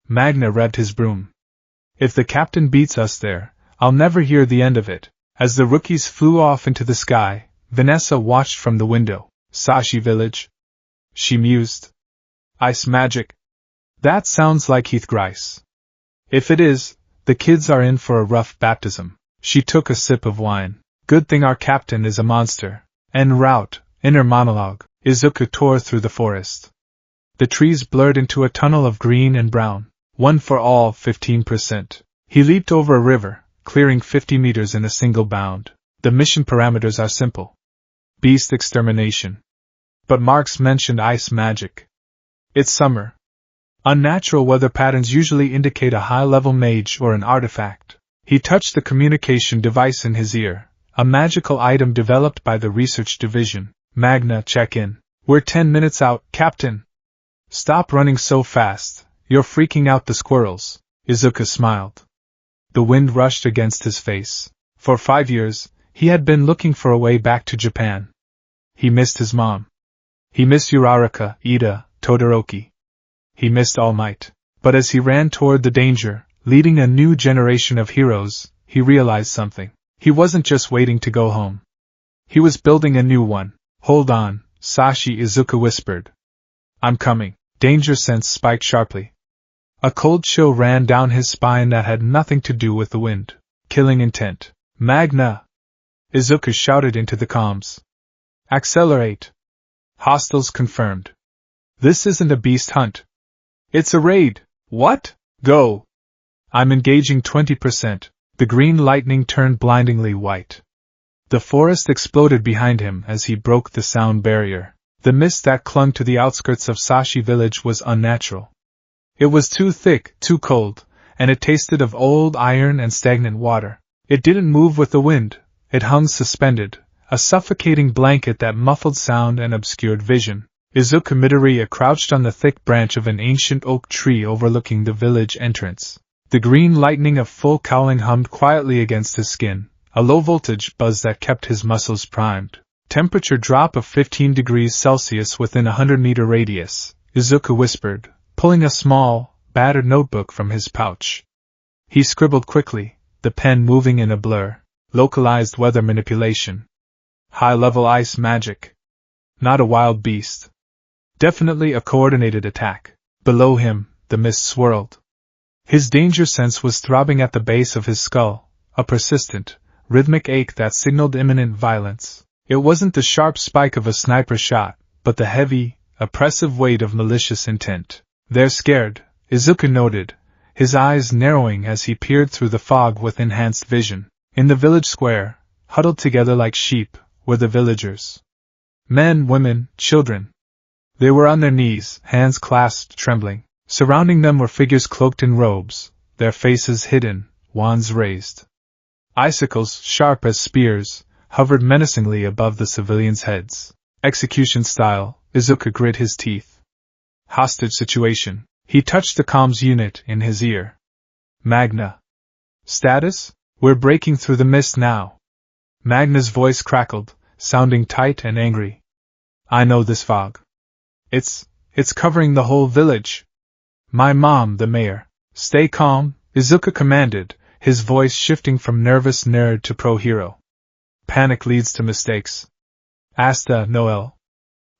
Magna revved his broom. If the captain beats us there, I'll never hear the end of it. As the rookies flew off into the sky, Vanessa watched from the window. Sashi Village? She mused. Ice magic? That sounds like Heath Grice. If it is, the kids are in for a rough baptism. She took a sip of wine. Good thing our captain is a monster. En route, inner monologue, Izuku tore through the forest. The trees blurred into a tunnel of green and brown. One for all, 15%. He leaped over a river, clearing 50 meters in a single bound. The mission parameters are simple. Beast extermination. But Marx mentioned ice magic. It's summer. Unnatural weather patterns usually indicate a high-level mage or an artifact. He touched the communication device in his ear, a magical item developed by the research division. Magna, check in. We're 10 minutes out, Captain. Stop running so fast, you're freaking out the squirrels. Izuku smiled. The wind rushed against his face. For 5 years, he had been looking for a way back to Japan. He missed his mom. He missed Uraraka, Ida, Todoroki. He missed All Might. But as he ran toward the danger, leading a new generation of heroes, he realized something. He wasn't just waiting to go home. He was building a new one. Hold on, Sashi, Izuku whispered. I'm coming. Danger sense spiked sharply. A cold chill ran down his spine that had nothing to do with the wind. Killing intent. Magna! Izuku shouted into the comms. Accelerate. Hostiles confirmed. This isn't a beast hunt. It's a raid. What? Go. I'm engaging 20%. The green lightning turned blindingly white. The forest exploded behind him as he broke the sound barrier. The mist that clung to the outskirts of Sashi Village was unnatural. It was too thick, too cold, and it tasted of old iron and stagnant water. It didn't move with the wind. It hung suspended, a suffocating blanket that muffled sound and obscured vision. Izuku Midoriya crouched on the thick branch of an ancient oak tree overlooking the village entrance. The green lightning of full cowling hummed quietly against his skin, a low-voltage buzz that kept his muscles primed. Temperature drop of 15 degrees Celsius within a 100-meter radius, Izuku whispered, pulling a small, battered notebook from his pouch. He scribbled quickly, the pen moving in a blur. Localized weather manipulation. High-level ice magic. Not a wild beast. Definitely a coordinated attack. Below him, the mist swirled. His danger sense was throbbing at the base of his skull, a persistent, rhythmic ache that signaled imminent violence. It wasn't the sharp spike of a sniper shot, but the heavy, oppressive weight of malicious intent. They're scared, Izuku noted, his eyes narrowing as he peered through the fog with enhanced vision. In the village square, huddled together like sheep, were the villagers. Men, women, children. They were on their knees, hands clasped, trembling. Surrounding them were figures cloaked in robes, their faces hidden, wands raised. Icicles, sharp as spears, hovered menacingly above the civilians' heads. Execution style, Izuku grit his teeth. Hostage situation. He touched the comms unit in his ear. Magna. Status? We're breaking through the mist now. Magna's voice crackled, sounding tight and angry. I know this fog. It's covering the whole village. My mom, the mayor. Stay calm, Izuku commanded, his voice shifting from nervous nerd to pro-hero. Panic leads to mistakes. Asta, Noel.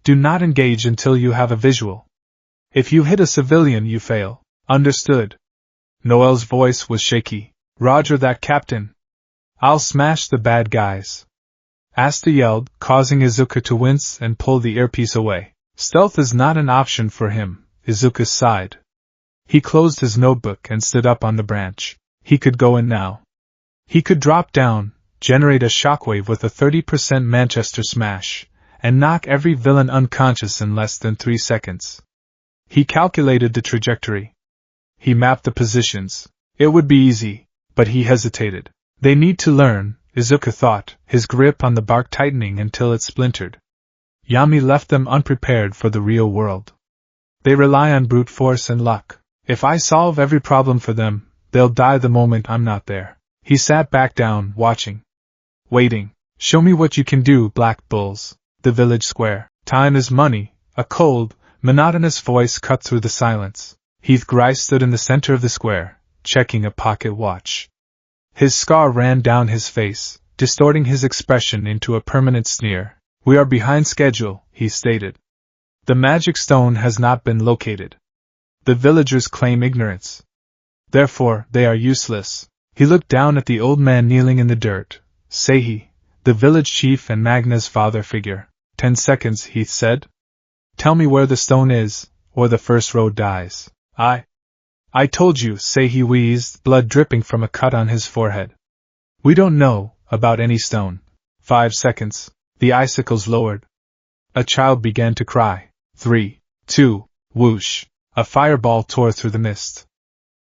Do not engage until you have a visual. If you hit a civilian, you fail. Understood. Noel's voice was shaky. Roger that, Captain. I'll smash the bad guys. Asta yelled, causing Izuku to wince and pull the earpiece away. Stealth is not an option for him, Izuku sighed. He closed his notebook and stood up on the branch. He could go in now. He could drop down, generate a shockwave with a 30% Manchester smash, and knock every villain unconscious in less than 3 seconds. He calculated the trajectory. He mapped the positions. It would be easy, but he hesitated. They need to learn, Izuku thought, his grip on the bark tightening until it splintered. Yami left them unprepared for the real world. They rely on brute force and luck. If I solve every problem for them, they'll die the moment I'm not there. He sat back down, watching. Waiting. Show me what you can do, Black Bulls. The village square. Time is money. A cold, monotonous voice cut through the silence. Heath Grice stood in the center of the square, checking a pocket watch. His scar ran down his face, distorting his expression into a permanent sneer. "We are behind schedule," he stated. "The magic stone has not been located. The villagers claim ignorance. Therefore, they are useless." He looked down at the old man kneeling in the dirt. Sehi, the village chief and Magna's father figure. 10 seconds, Heath said. "Tell me where the stone is, or the first road dies." I told you," Sehi wheezed, blood dripping from a cut on his forehead. "We don't know about any stone." 5 seconds. The icicles lowered. A child began to cry. 3, 2, whoosh. A fireball tore through the mist.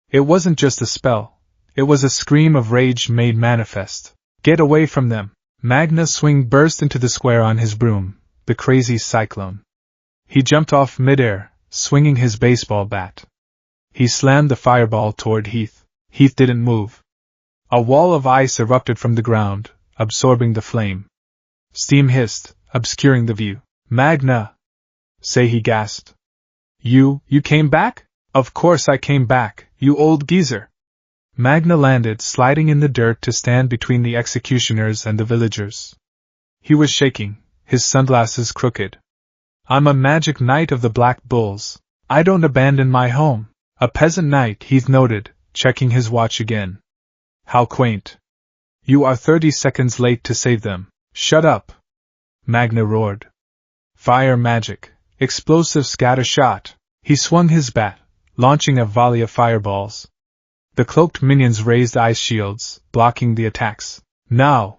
It wasn't just a spell. It was a scream of rage made manifest. "Get away from them!" Magna's swing burst into the square on his broom, the crazy cyclone. He jumped off midair, swinging his baseball bat. He slammed the fireball toward Heath. Heath didn't move. A wall of ice erupted from the ground, absorbing the flame. Steam hissed, obscuring the view. "Magna!" Sehi gasped. You came back?" "Of course I came back, you old geezer." Magna landed, sliding in the dirt to stand between the executioners and the villagers. He was shaking, his sunglasses crooked. "I'm a magic knight of the Black Bulls. I don't abandon my home." "A peasant knight," Heath noted, checking his watch again. "How quaint. You are 30 seconds late to save them." "Shut up!" Magna roared. "Fire magic. Explosive scatter shot." He swung his bat, launching a volley of fireballs. The cloaked minions raised ice shields, blocking the attacks. "Now!"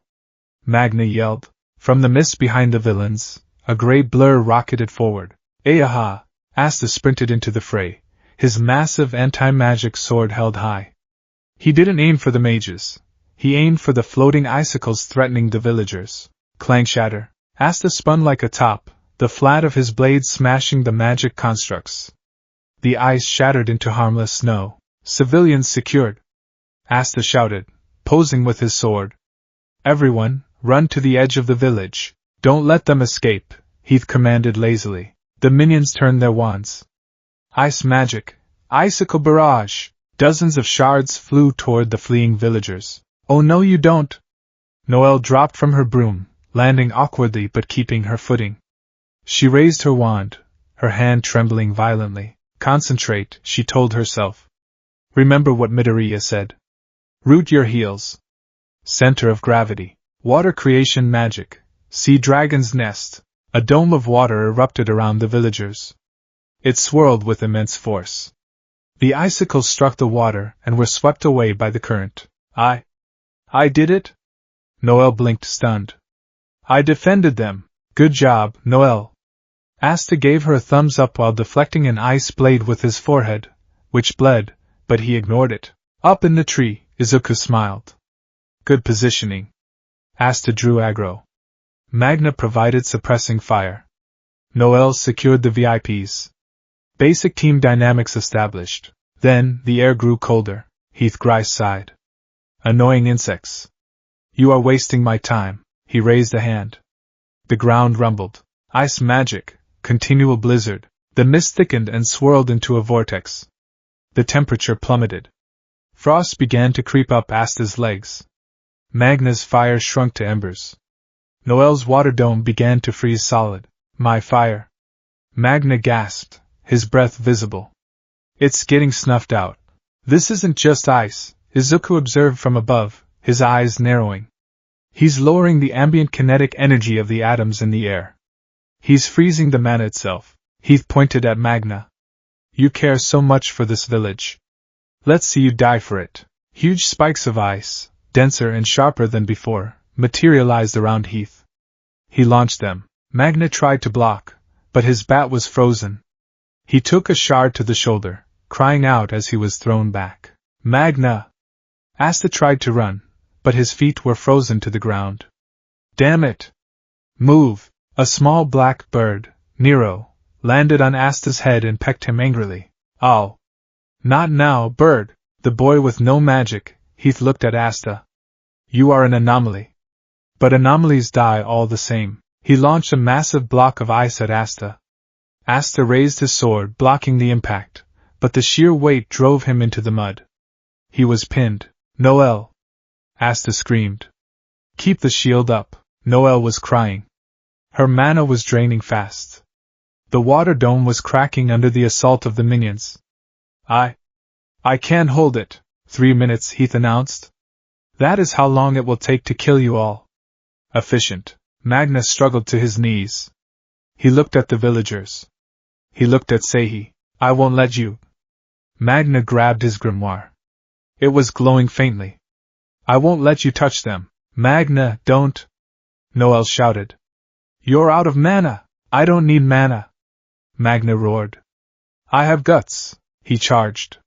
Magna yelled. From the mist behind the villains, a gray blur rocketed forward. "Ayaha!" Asta sprinted into the fray, his massive anti-magic sword held high. He didn't aim for the mages. He aimed for the floating icicles threatening the villagers. Clang shatter. Asta spun like a top, the flat of his blade smashing the magic constructs. The ice shattered into harmless snow. "Civilians secured!" Asta shouted, posing with his sword. "Everyone, run to the edge of the village. Don't let them escape," Heath commanded lazily. The minions turned their wands. Ice magic! Icicle barrage! Dozens of shards flew toward the fleeing villagers. "Oh no you don't!" Noelle dropped from her broom, landing awkwardly but keeping her footing. She raised her wand, her hand trembling violently. "Concentrate," she told herself. "Remember what Midoriya said. Root your heels. Center of gravity. Water creation magic. Sea dragon's nest." A dome of water erupted around the villagers. It swirled with immense force. The icicles struck the water and were swept away by the current. I did it?" Noelle blinked, stunned. "I defended them." "Good job, Noelle." Asta gave her a thumbs up while deflecting an ice blade with his forehead, which bled, but he ignored it. "Up in the tree," Izuku smiled. "Good positioning." Asta drew aggro. Magna provided suppressing fire. Noelle secured the VIPs. Basic team dynamics established. Then, the air grew colder. Heath Grice sighed. "Annoying insects. You are wasting my time." He raised a hand. The ground rumbled. Ice magic, continual blizzard. The mist thickened and swirled into a vortex. The temperature plummeted. Frost began to creep up Asta's legs. Magna's fire shrunk to embers. Noelle's water dome began to freeze solid. "My fire!" Magna gasped, his breath visible. "It's getting snuffed out." "This isn't just ice," Izuku observed from above, his eyes narrowing. "He's lowering the ambient kinetic energy of the atoms in the air. He's freezing the mana itself." Heath pointed at Magna. "You care so much for this village. Let's see you die for it." Huge spikes of ice, denser and sharper than before, materialized around Heath. He launched them. Magna tried to block, but his bat was frozen. He took a shard to the shoulder, crying out as he was thrown back. "Magna!" Asta tried to run, but his feet were frozen to the ground. "Damn it! Move!" A small black bird, Nero, landed on Asta's head and pecked him angrily. "Oh! Not now, bird!" The boy with no magic, Heath looked at Asta. "You are an anomaly. But anomalies die all the same." He launched a massive block of ice at Asta. Asta raised his sword, blocking the impact, but the sheer weight drove him into the mud. He was pinned. "Noelle!" Asta screamed. Keep the shield up. Noelle was crying. Her mana was draining fast. The water dome was cracking under the assault of the minions. I can't hold it. 3 minutes, Heath announced. That is how long it will take to kill you all. Efficient. Magnus struggled to his knees. He looked at the villagers. He looked at Sehi. I won't let you. Magna grabbed his grimoire. It was glowing faintly. I won't let you touch them. Magna, don't. Noelle shouted. You're out of mana. I don't need mana. Magna roared. I have guts, he charged.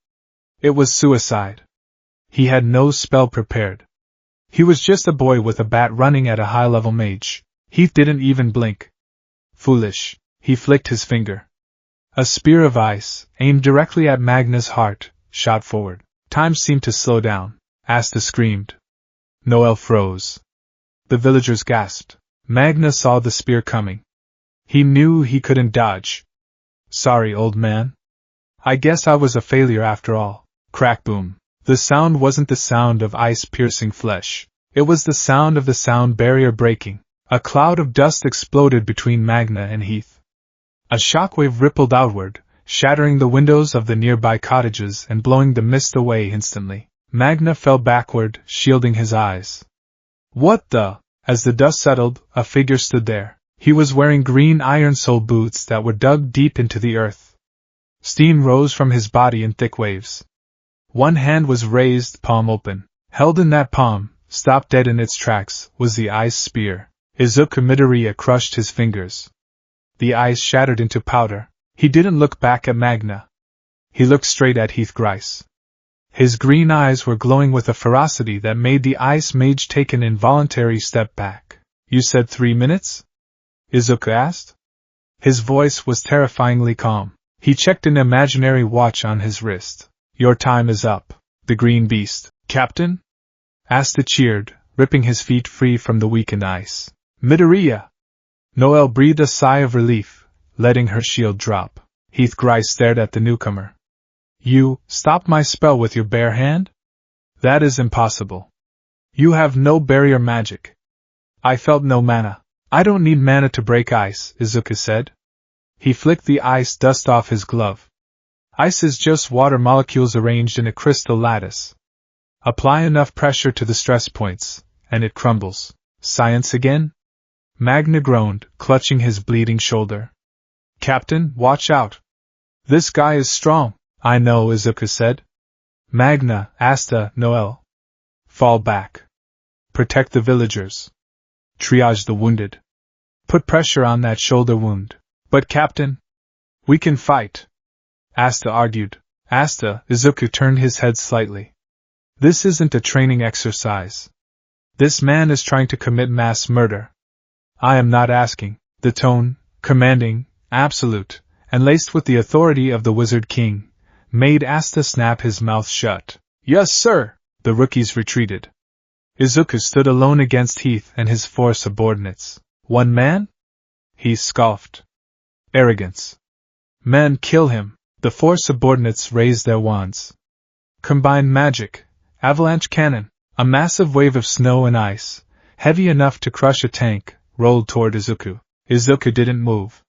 It was suicide. He had no spell prepared. He was just a boy with a bat running at a high-level mage. Heath didn't even blink. Foolish, he flicked his finger. A spear of ice, aimed directly at Magna's heart, shot forward. Time seemed to slow down. Asta screamed. Noelle froze. The villagers gasped. Magna saw the spear coming. He knew he couldn't dodge. Sorry, old man. I guess I was a failure after all. Crack boom. The sound wasn't the sound of ice piercing flesh. It was the sound of the sound barrier breaking. A cloud of dust exploded between Magna and Heath. A shockwave rippled outward, shattering the windows of the nearby cottages and blowing the mist away instantly. Magna fell backward, shielding his eyes. What the? As the dust settled, a figure stood there. He was wearing green iron sole boots that were dug deep into the earth. Steam rose from his body in thick waves. One hand was raised, palm open. Held in that palm, stopped dead in its tracks, was the ice spear. Izuku Midoriya crushed his fingers. The ice shattered into powder. He didn't look back at Magna. He looked straight at Heath Grice. His green eyes were glowing with a ferocity that made the ice mage take an involuntary step back. You said 3 minutes? Izuku asked. His voice was terrifyingly calm. He checked an imaginary watch on his wrist. Your time is up. The green beast. Captain? Asta cheered, ripping his feet free from the weakened ice. Midoriya! Noelle breathed a sigh of relief, letting her shield drop. Heath Grice stared at the newcomer. You stopped my spell with your bare hand? That is impossible. You have no barrier magic. I felt no mana. I don't need mana to break ice, Izuku said. He flicked the ice dust off his glove. Ice is just water molecules arranged in a crystal lattice. Apply enough pressure to the stress points, and it crumbles. Science again? Magna groaned, clutching his bleeding shoulder. Captain, watch out. This guy is strong. I know, Izuku said. Magna, Asta, Noelle. Fall back. Protect the villagers. Triage the wounded. Put pressure on that shoulder wound. But Captain, we can fight. Asta argued. Asta, Izuku turned his head slightly. This isn't a training exercise. This man is trying to commit mass murder. I am not asking. The tone, commanding, absolute, and laced with the authority of the Wizard King, made Asta snap his mouth shut. Yes, sir! The rookies retreated. Izuku stood alone against Heath and his 4 subordinates. One man? He scoffed. Arrogance. Men, kill him. The 4 subordinates raised their wands. Combined magic, avalanche cannon, a massive wave of snow and ice, heavy enough to crush a tank, rolled toward Izuku. Izuku didn't move.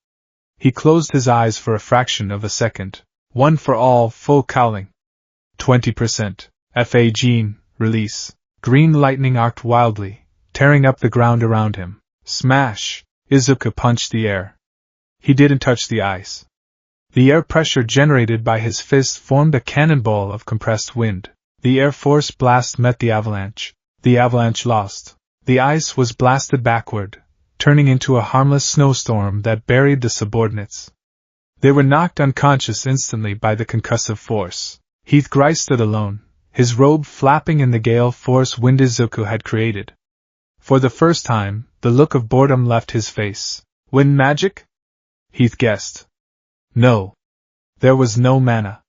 He closed his eyes for a fraction of a second. One for all, full cowling. 20%. Fa gene, release. Green lightning arced wildly, tearing up the ground around him. Smash! Izuku punched the air. He didn't touch the ice. The air pressure generated by his fist formed a cannonball of compressed wind. The air force blast met the avalanche. The avalanche lost. The ice was blasted backward, turning into a harmless snowstorm that buried the subordinates. They were knocked unconscious instantly by the concussive force. Heath Grice stood alone, his robe flapping in the gale force wind Izuku had created. For the first time, the look of boredom left his face. Wind magic? Heath guessed. No. There was no mana.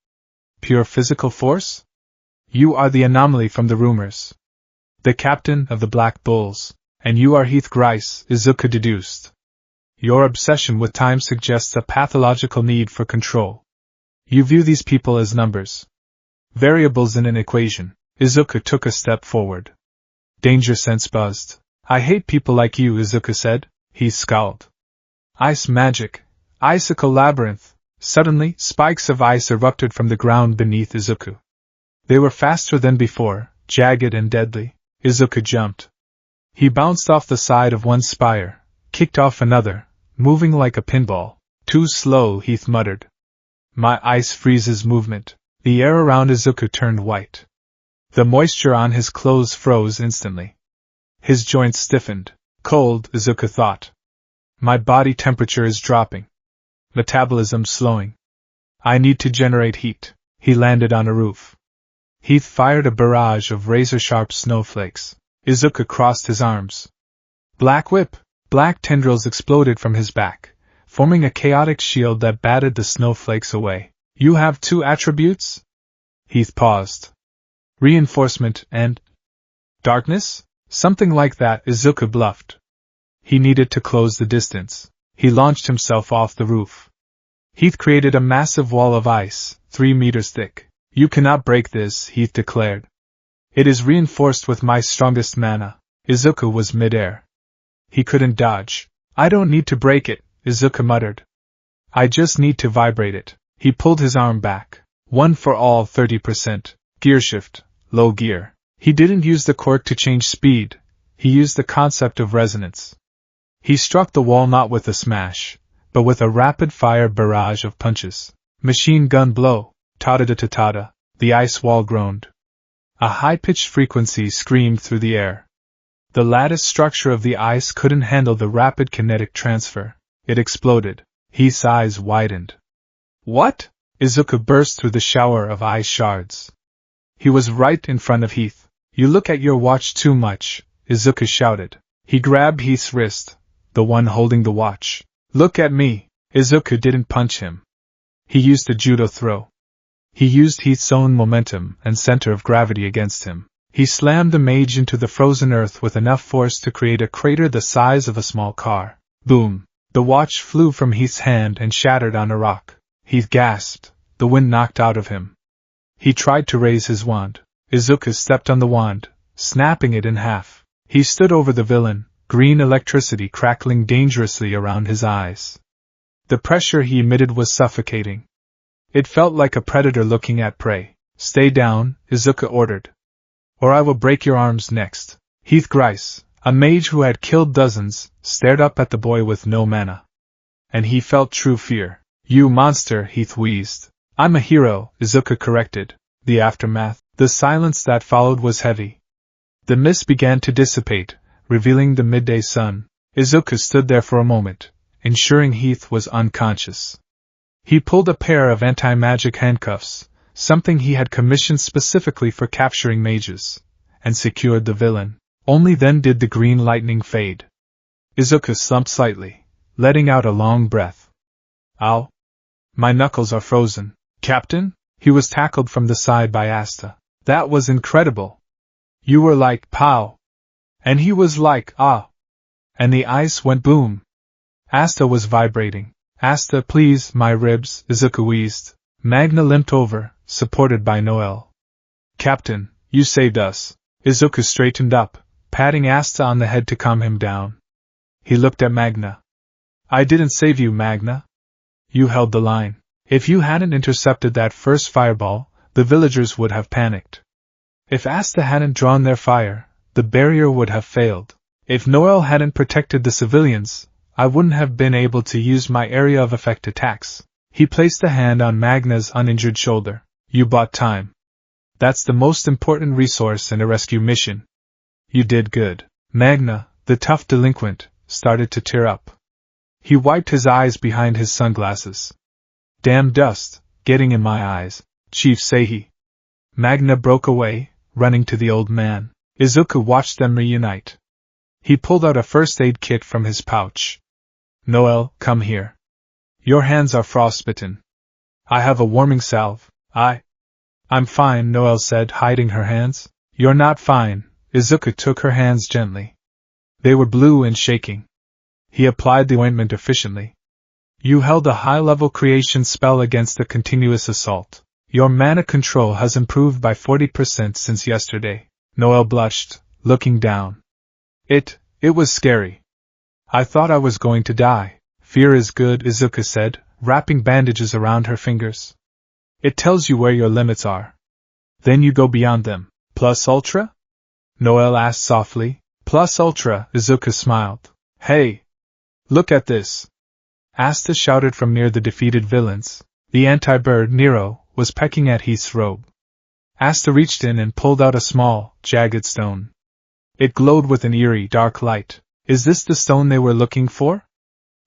Pure physical force? You are the anomaly from the rumors. The captain of the Black Bulls, and you are Heath Grice, Izuku deduced. Your obsession with time suggests a pathological need for control. You view these people as numbers. Variables in an equation. Izuku took a step forward. Danger sense buzzed. I hate people like you, Izuku said. He scowled. Ice magic. Icicle labyrinth. Suddenly, spikes of ice erupted from the ground beneath Izuku. They were faster than before, jagged and deadly. Izuku jumped. He bounced off the side of one spire, kicked off another, moving like a pinball. Too slow, Heath muttered. My ice freezes movement. The air around Izuku turned white. The moisture on his clothes froze instantly. His joints stiffened. Cold, Izuku thought. My body temperature is dropping. Metabolism slowing. I need to generate heat. He landed on a roof. Heath fired a barrage of razor-sharp snowflakes. Izuku crossed his arms. Black whip! Black tendrils exploded from his back, forming a chaotic shield that batted the snowflakes away. You have 2 attributes? Heath paused. Reinforcement and darkness? Something like that, Izuku bluffed. He needed to close the distance. He launched himself off the roof. Heath created a massive wall of ice, 3 meters thick. You cannot break this, Heath declared. It is reinforced with my strongest mana. Izuku was midair. He couldn't dodge. I don't need to break it, Izuku muttered. I just need to vibrate it. He pulled his arm back. 1 for all 30%. Gear shift. Low gear. He didn't use the quirk to change speed. He used the concept of resonance. He struck the wall not with a smash, but with a rapid-fire barrage of punches. Machine gun blow. Ta-da-da-ta-ta-da. The ice wall groaned. A high-pitched frequency screamed through the air. The lattice structure of the ice couldn't handle the rapid kinetic transfer. It exploded. Heath's eyes widened. What? Izuku burst through the shower of ice shards. He was right in front of Heath. You look at your watch too much, Izuku shouted. He grabbed Heath's wrist, the one holding the watch. Look at me. Izuku didn't punch him. He used a judo throw. He used Heath's own momentum and center of gravity against him. He slammed the mage into the frozen earth with enough force to create a crater the size of a small car. Boom! The watch flew from Heath's hand and shattered on a rock. Heath gasped. The wind knocked out of him. He tried to raise his wand. Izuku stepped on the wand, snapping it in half. He stood over the villain, green electricity crackling dangerously around his eyes. The pressure he emitted was suffocating. It felt like a predator looking at prey. Stay down, Izuku ordered. Or I will break your arms next. Heath Grice, a mage who had killed dozens, stared up at the boy with no mana. And he felt true fear. You monster, Heath wheezed. I'm a hero, Izuku corrected. The aftermath. The silence that followed was heavy. The mist began to dissipate, revealing the midday sun. Izuku stood there for a moment, ensuring Heath was unconscious. He pulled a pair of anti-magic handcuffs, something he had commissioned specifically for capturing mages, and secured the villain. Only then did the green lightning fade. Izuku slumped slightly, letting out a long breath. Ow! My knuckles are frozen. Captain? He was tackled from the side by Asta. That was incredible. You were like, pow. And he was like, ah. And the ice went boom. Asta was vibrating. Asta, please, my ribs, Izuku wheezed. Magna limped over, supported by Noel. Captain, you saved us. Izuku straightened up, patting Asta on the head to calm him down. He looked at Magna. I didn't save you, Magna. You held the line. If you hadn't intercepted that first fireball, the villagers would have panicked. If Asta hadn't drawn their fire, the barrier would have failed. If Noel hadn't protected the civilians, I wouldn't have been able to use my area of effect attacks. He placed a hand on Magna's uninjured shoulder. You bought time. That's the most important resource in a rescue mission. You did good. Magna, the tough delinquent, started to tear up. He wiped his eyes behind his sunglasses. Damn dust, getting in my eyes, Chief Seihi. Magna broke away, running to the old man. Izuku watched them reunite. He pulled out a first aid kit from his pouch. Noel, come here. Your hands are frostbitten. I have a warming salve. I'm fine, Noel said, hiding her hands. You're not fine. Izuku took her hands gently. They were blue and shaking. He applied the ointment efficiently. You held a high-level creation spell against the continuous assault. Your mana control has improved by 40% since yesterday. Noel blushed, looking down. It was scary. I thought I was going to die. Fear is good, Izuku said, wrapping bandages around her fingers. It tells you where your limits are. Then you go beyond them. Plus ultra? Noel asked softly. Plus ultra, Izuku smiled. Hey! Look at this! Asta shouted from near the defeated villains. The anti-bird, Nero, was pecking at Heath's robe. Asta reached in and pulled out a small, jagged stone. It glowed with an eerie, dark light. Is this the stone they were looking for?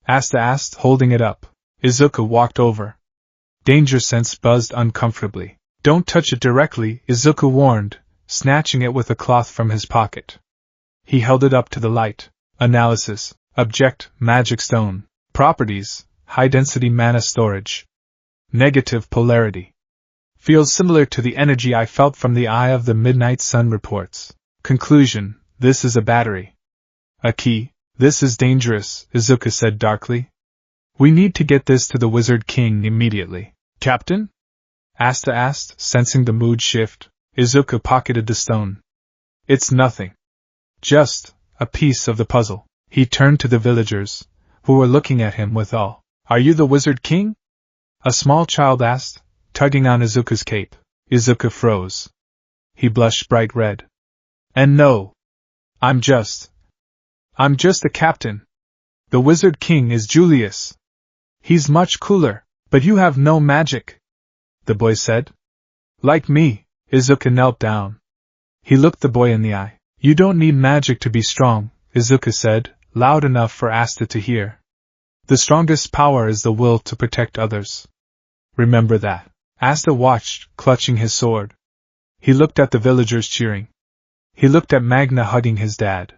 Asta asked, holding it up. Izuku walked over. Danger sense buzzed uncomfortably. Don't touch it directly, Izuku warned, snatching it with a cloth from his pocket. He held it up to the light. Analysis. Object, magic stone. Properties, high-density mana storage. Negative polarity. Feels similar to the energy I felt from the eye of the midnight sun, reports. Conclusion, this is a battery. A key. This is dangerous, Izuku said darkly. We need to get this to the Wizard King immediately. Captain? Asta asked, sensing the mood shift. Izuku pocketed the stone. It's nothing. Just a piece of the puzzle. He turned to the villagers, who were looking at him with awe. Are you the Wizard King? A small child asked, tugging on Izuku's cape. Izuku froze. He blushed bright red. And no. I'm just a captain. The Wizard King is Julius. He's much cooler, but you have no magic, the boy said. Like me, Izuku knelt down. He looked the boy in the eye. You don't need magic to be strong, Izuku said, loud enough for Asta to hear. The strongest power is the will to protect others. Remember that. Asta watched, clutching his sword. He looked at the villagers cheering. He looked at Magna hugging his dad.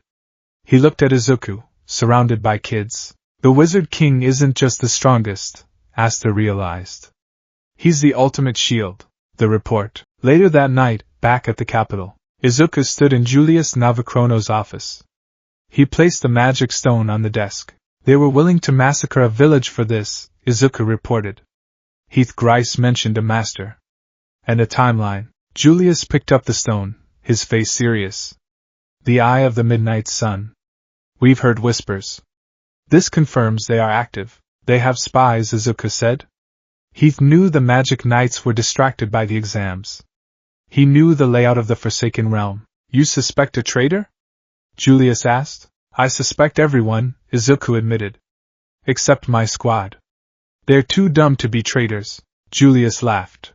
He looked at Izuku, surrounded by kids. The Wizard King isn't just the strongest, Asta realized. He's the ultimate shield, the report. Later that night, back at the capital, Izuku stood in Julius Navachrono's office. He placed the magic stone on the desk. They were willing to massacre a village for this, Izuku reported. Heath Grice mentioned a master. And a timeline. Julius picked up the stone, his face serious. The eye of the midnight sun. We've heard whispers. This confirms they are active. They have spies, Izuku said. Heath knew the magic knights were distracted by the exams. He knew the layout of the Forsaken Realm. You suspect a traitor? Julius asked. I suspect everyone, Izuku admitted. Except my squad. They're too dumb to be traitors. Julius laughed.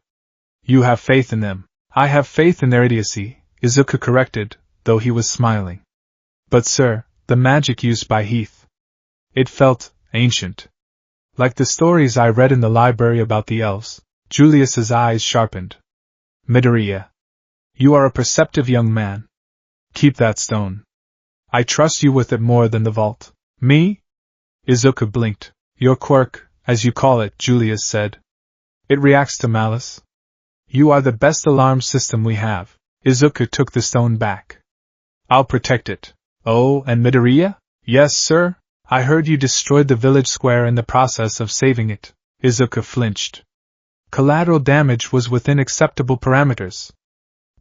You have faith in them. I have faith in their idiocy, Izuku corrected, though he was smiling. But sir, the magic used by Heath. It felt ancient. Like the stories I read in the library about the elves. Julius's eyes sharpened. Midoriya. You are a perceptive young man. Keep that stone. I trust you with it more than the vault. Me? Izuku blinked. Your quirk, as you call it, Julius said. It reacts to malice. You are the best alarm system we have. Izuku took the stone back. I'll protect it. Oh, and Midoriya? Yes, sir. I heard you destroyed the village square in the process of saving it. Izuku flinched. Collateral damage was within acceptable parameters.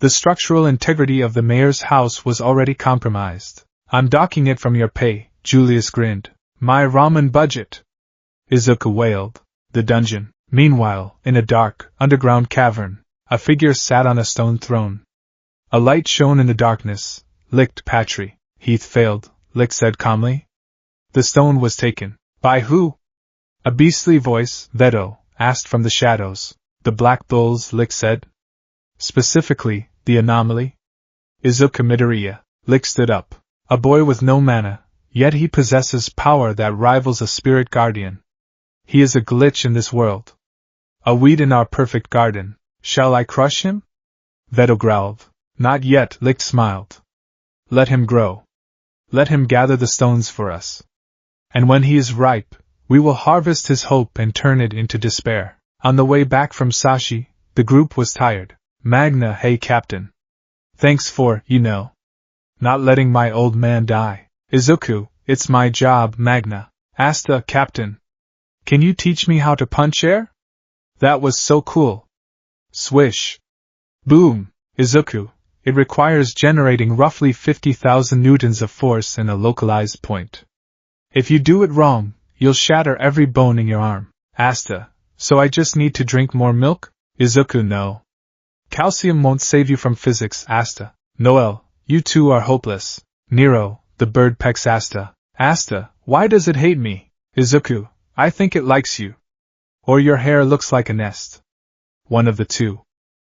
The structural integrity of the mayor's house was already compromised. I'm docking it from your pay, Julius grinned. My ramen budget. Izuku wailed. The dungeon. Meanwhile, in a dark, underground cavern, a figure sat on a stone throne. A light shone in the darkness. Licked Patry. Heath failed, Lick said calmly. The stone was taken. By who? A beastly voice, Veto, asked from the shadows. The Black Bulls, Lick said. Specifically, the anomaly? Izuku Midoriya. Lick stood up. A boy with no mana, yet he possesses power that rivals a spirit guardian. He is a glitch in this world. A weed in our perfect garden. Shall I crush him? Veto growled. Not yet, Lick smiled. Let him grow. Let him gather the stones for us. And when he is ripe, we will harvest his hope and turn it into despair. On the way back from Sashi, the group was tired. Magna, hey Captain. Thanks for, not letting my old man die. Izuku, it's my job, Magna. Asta, Captain. Can you teach me how to punch air? That was so cool. Swish. Boom. Izuku, It requires generating roughly 50,000 newtons of force in a localized point. If you do it wrong, you'll shatter every bone in your arm. Asta, so I just need to drink more milk? Izuku, no. Calcium won't save you from physics, Asta. Noel, you two are hopeless. Nero, the bird pecks Asta. Asta, why does it hate me? Izuku, I think it likes you. Or your hair looks like a nest. One of the two.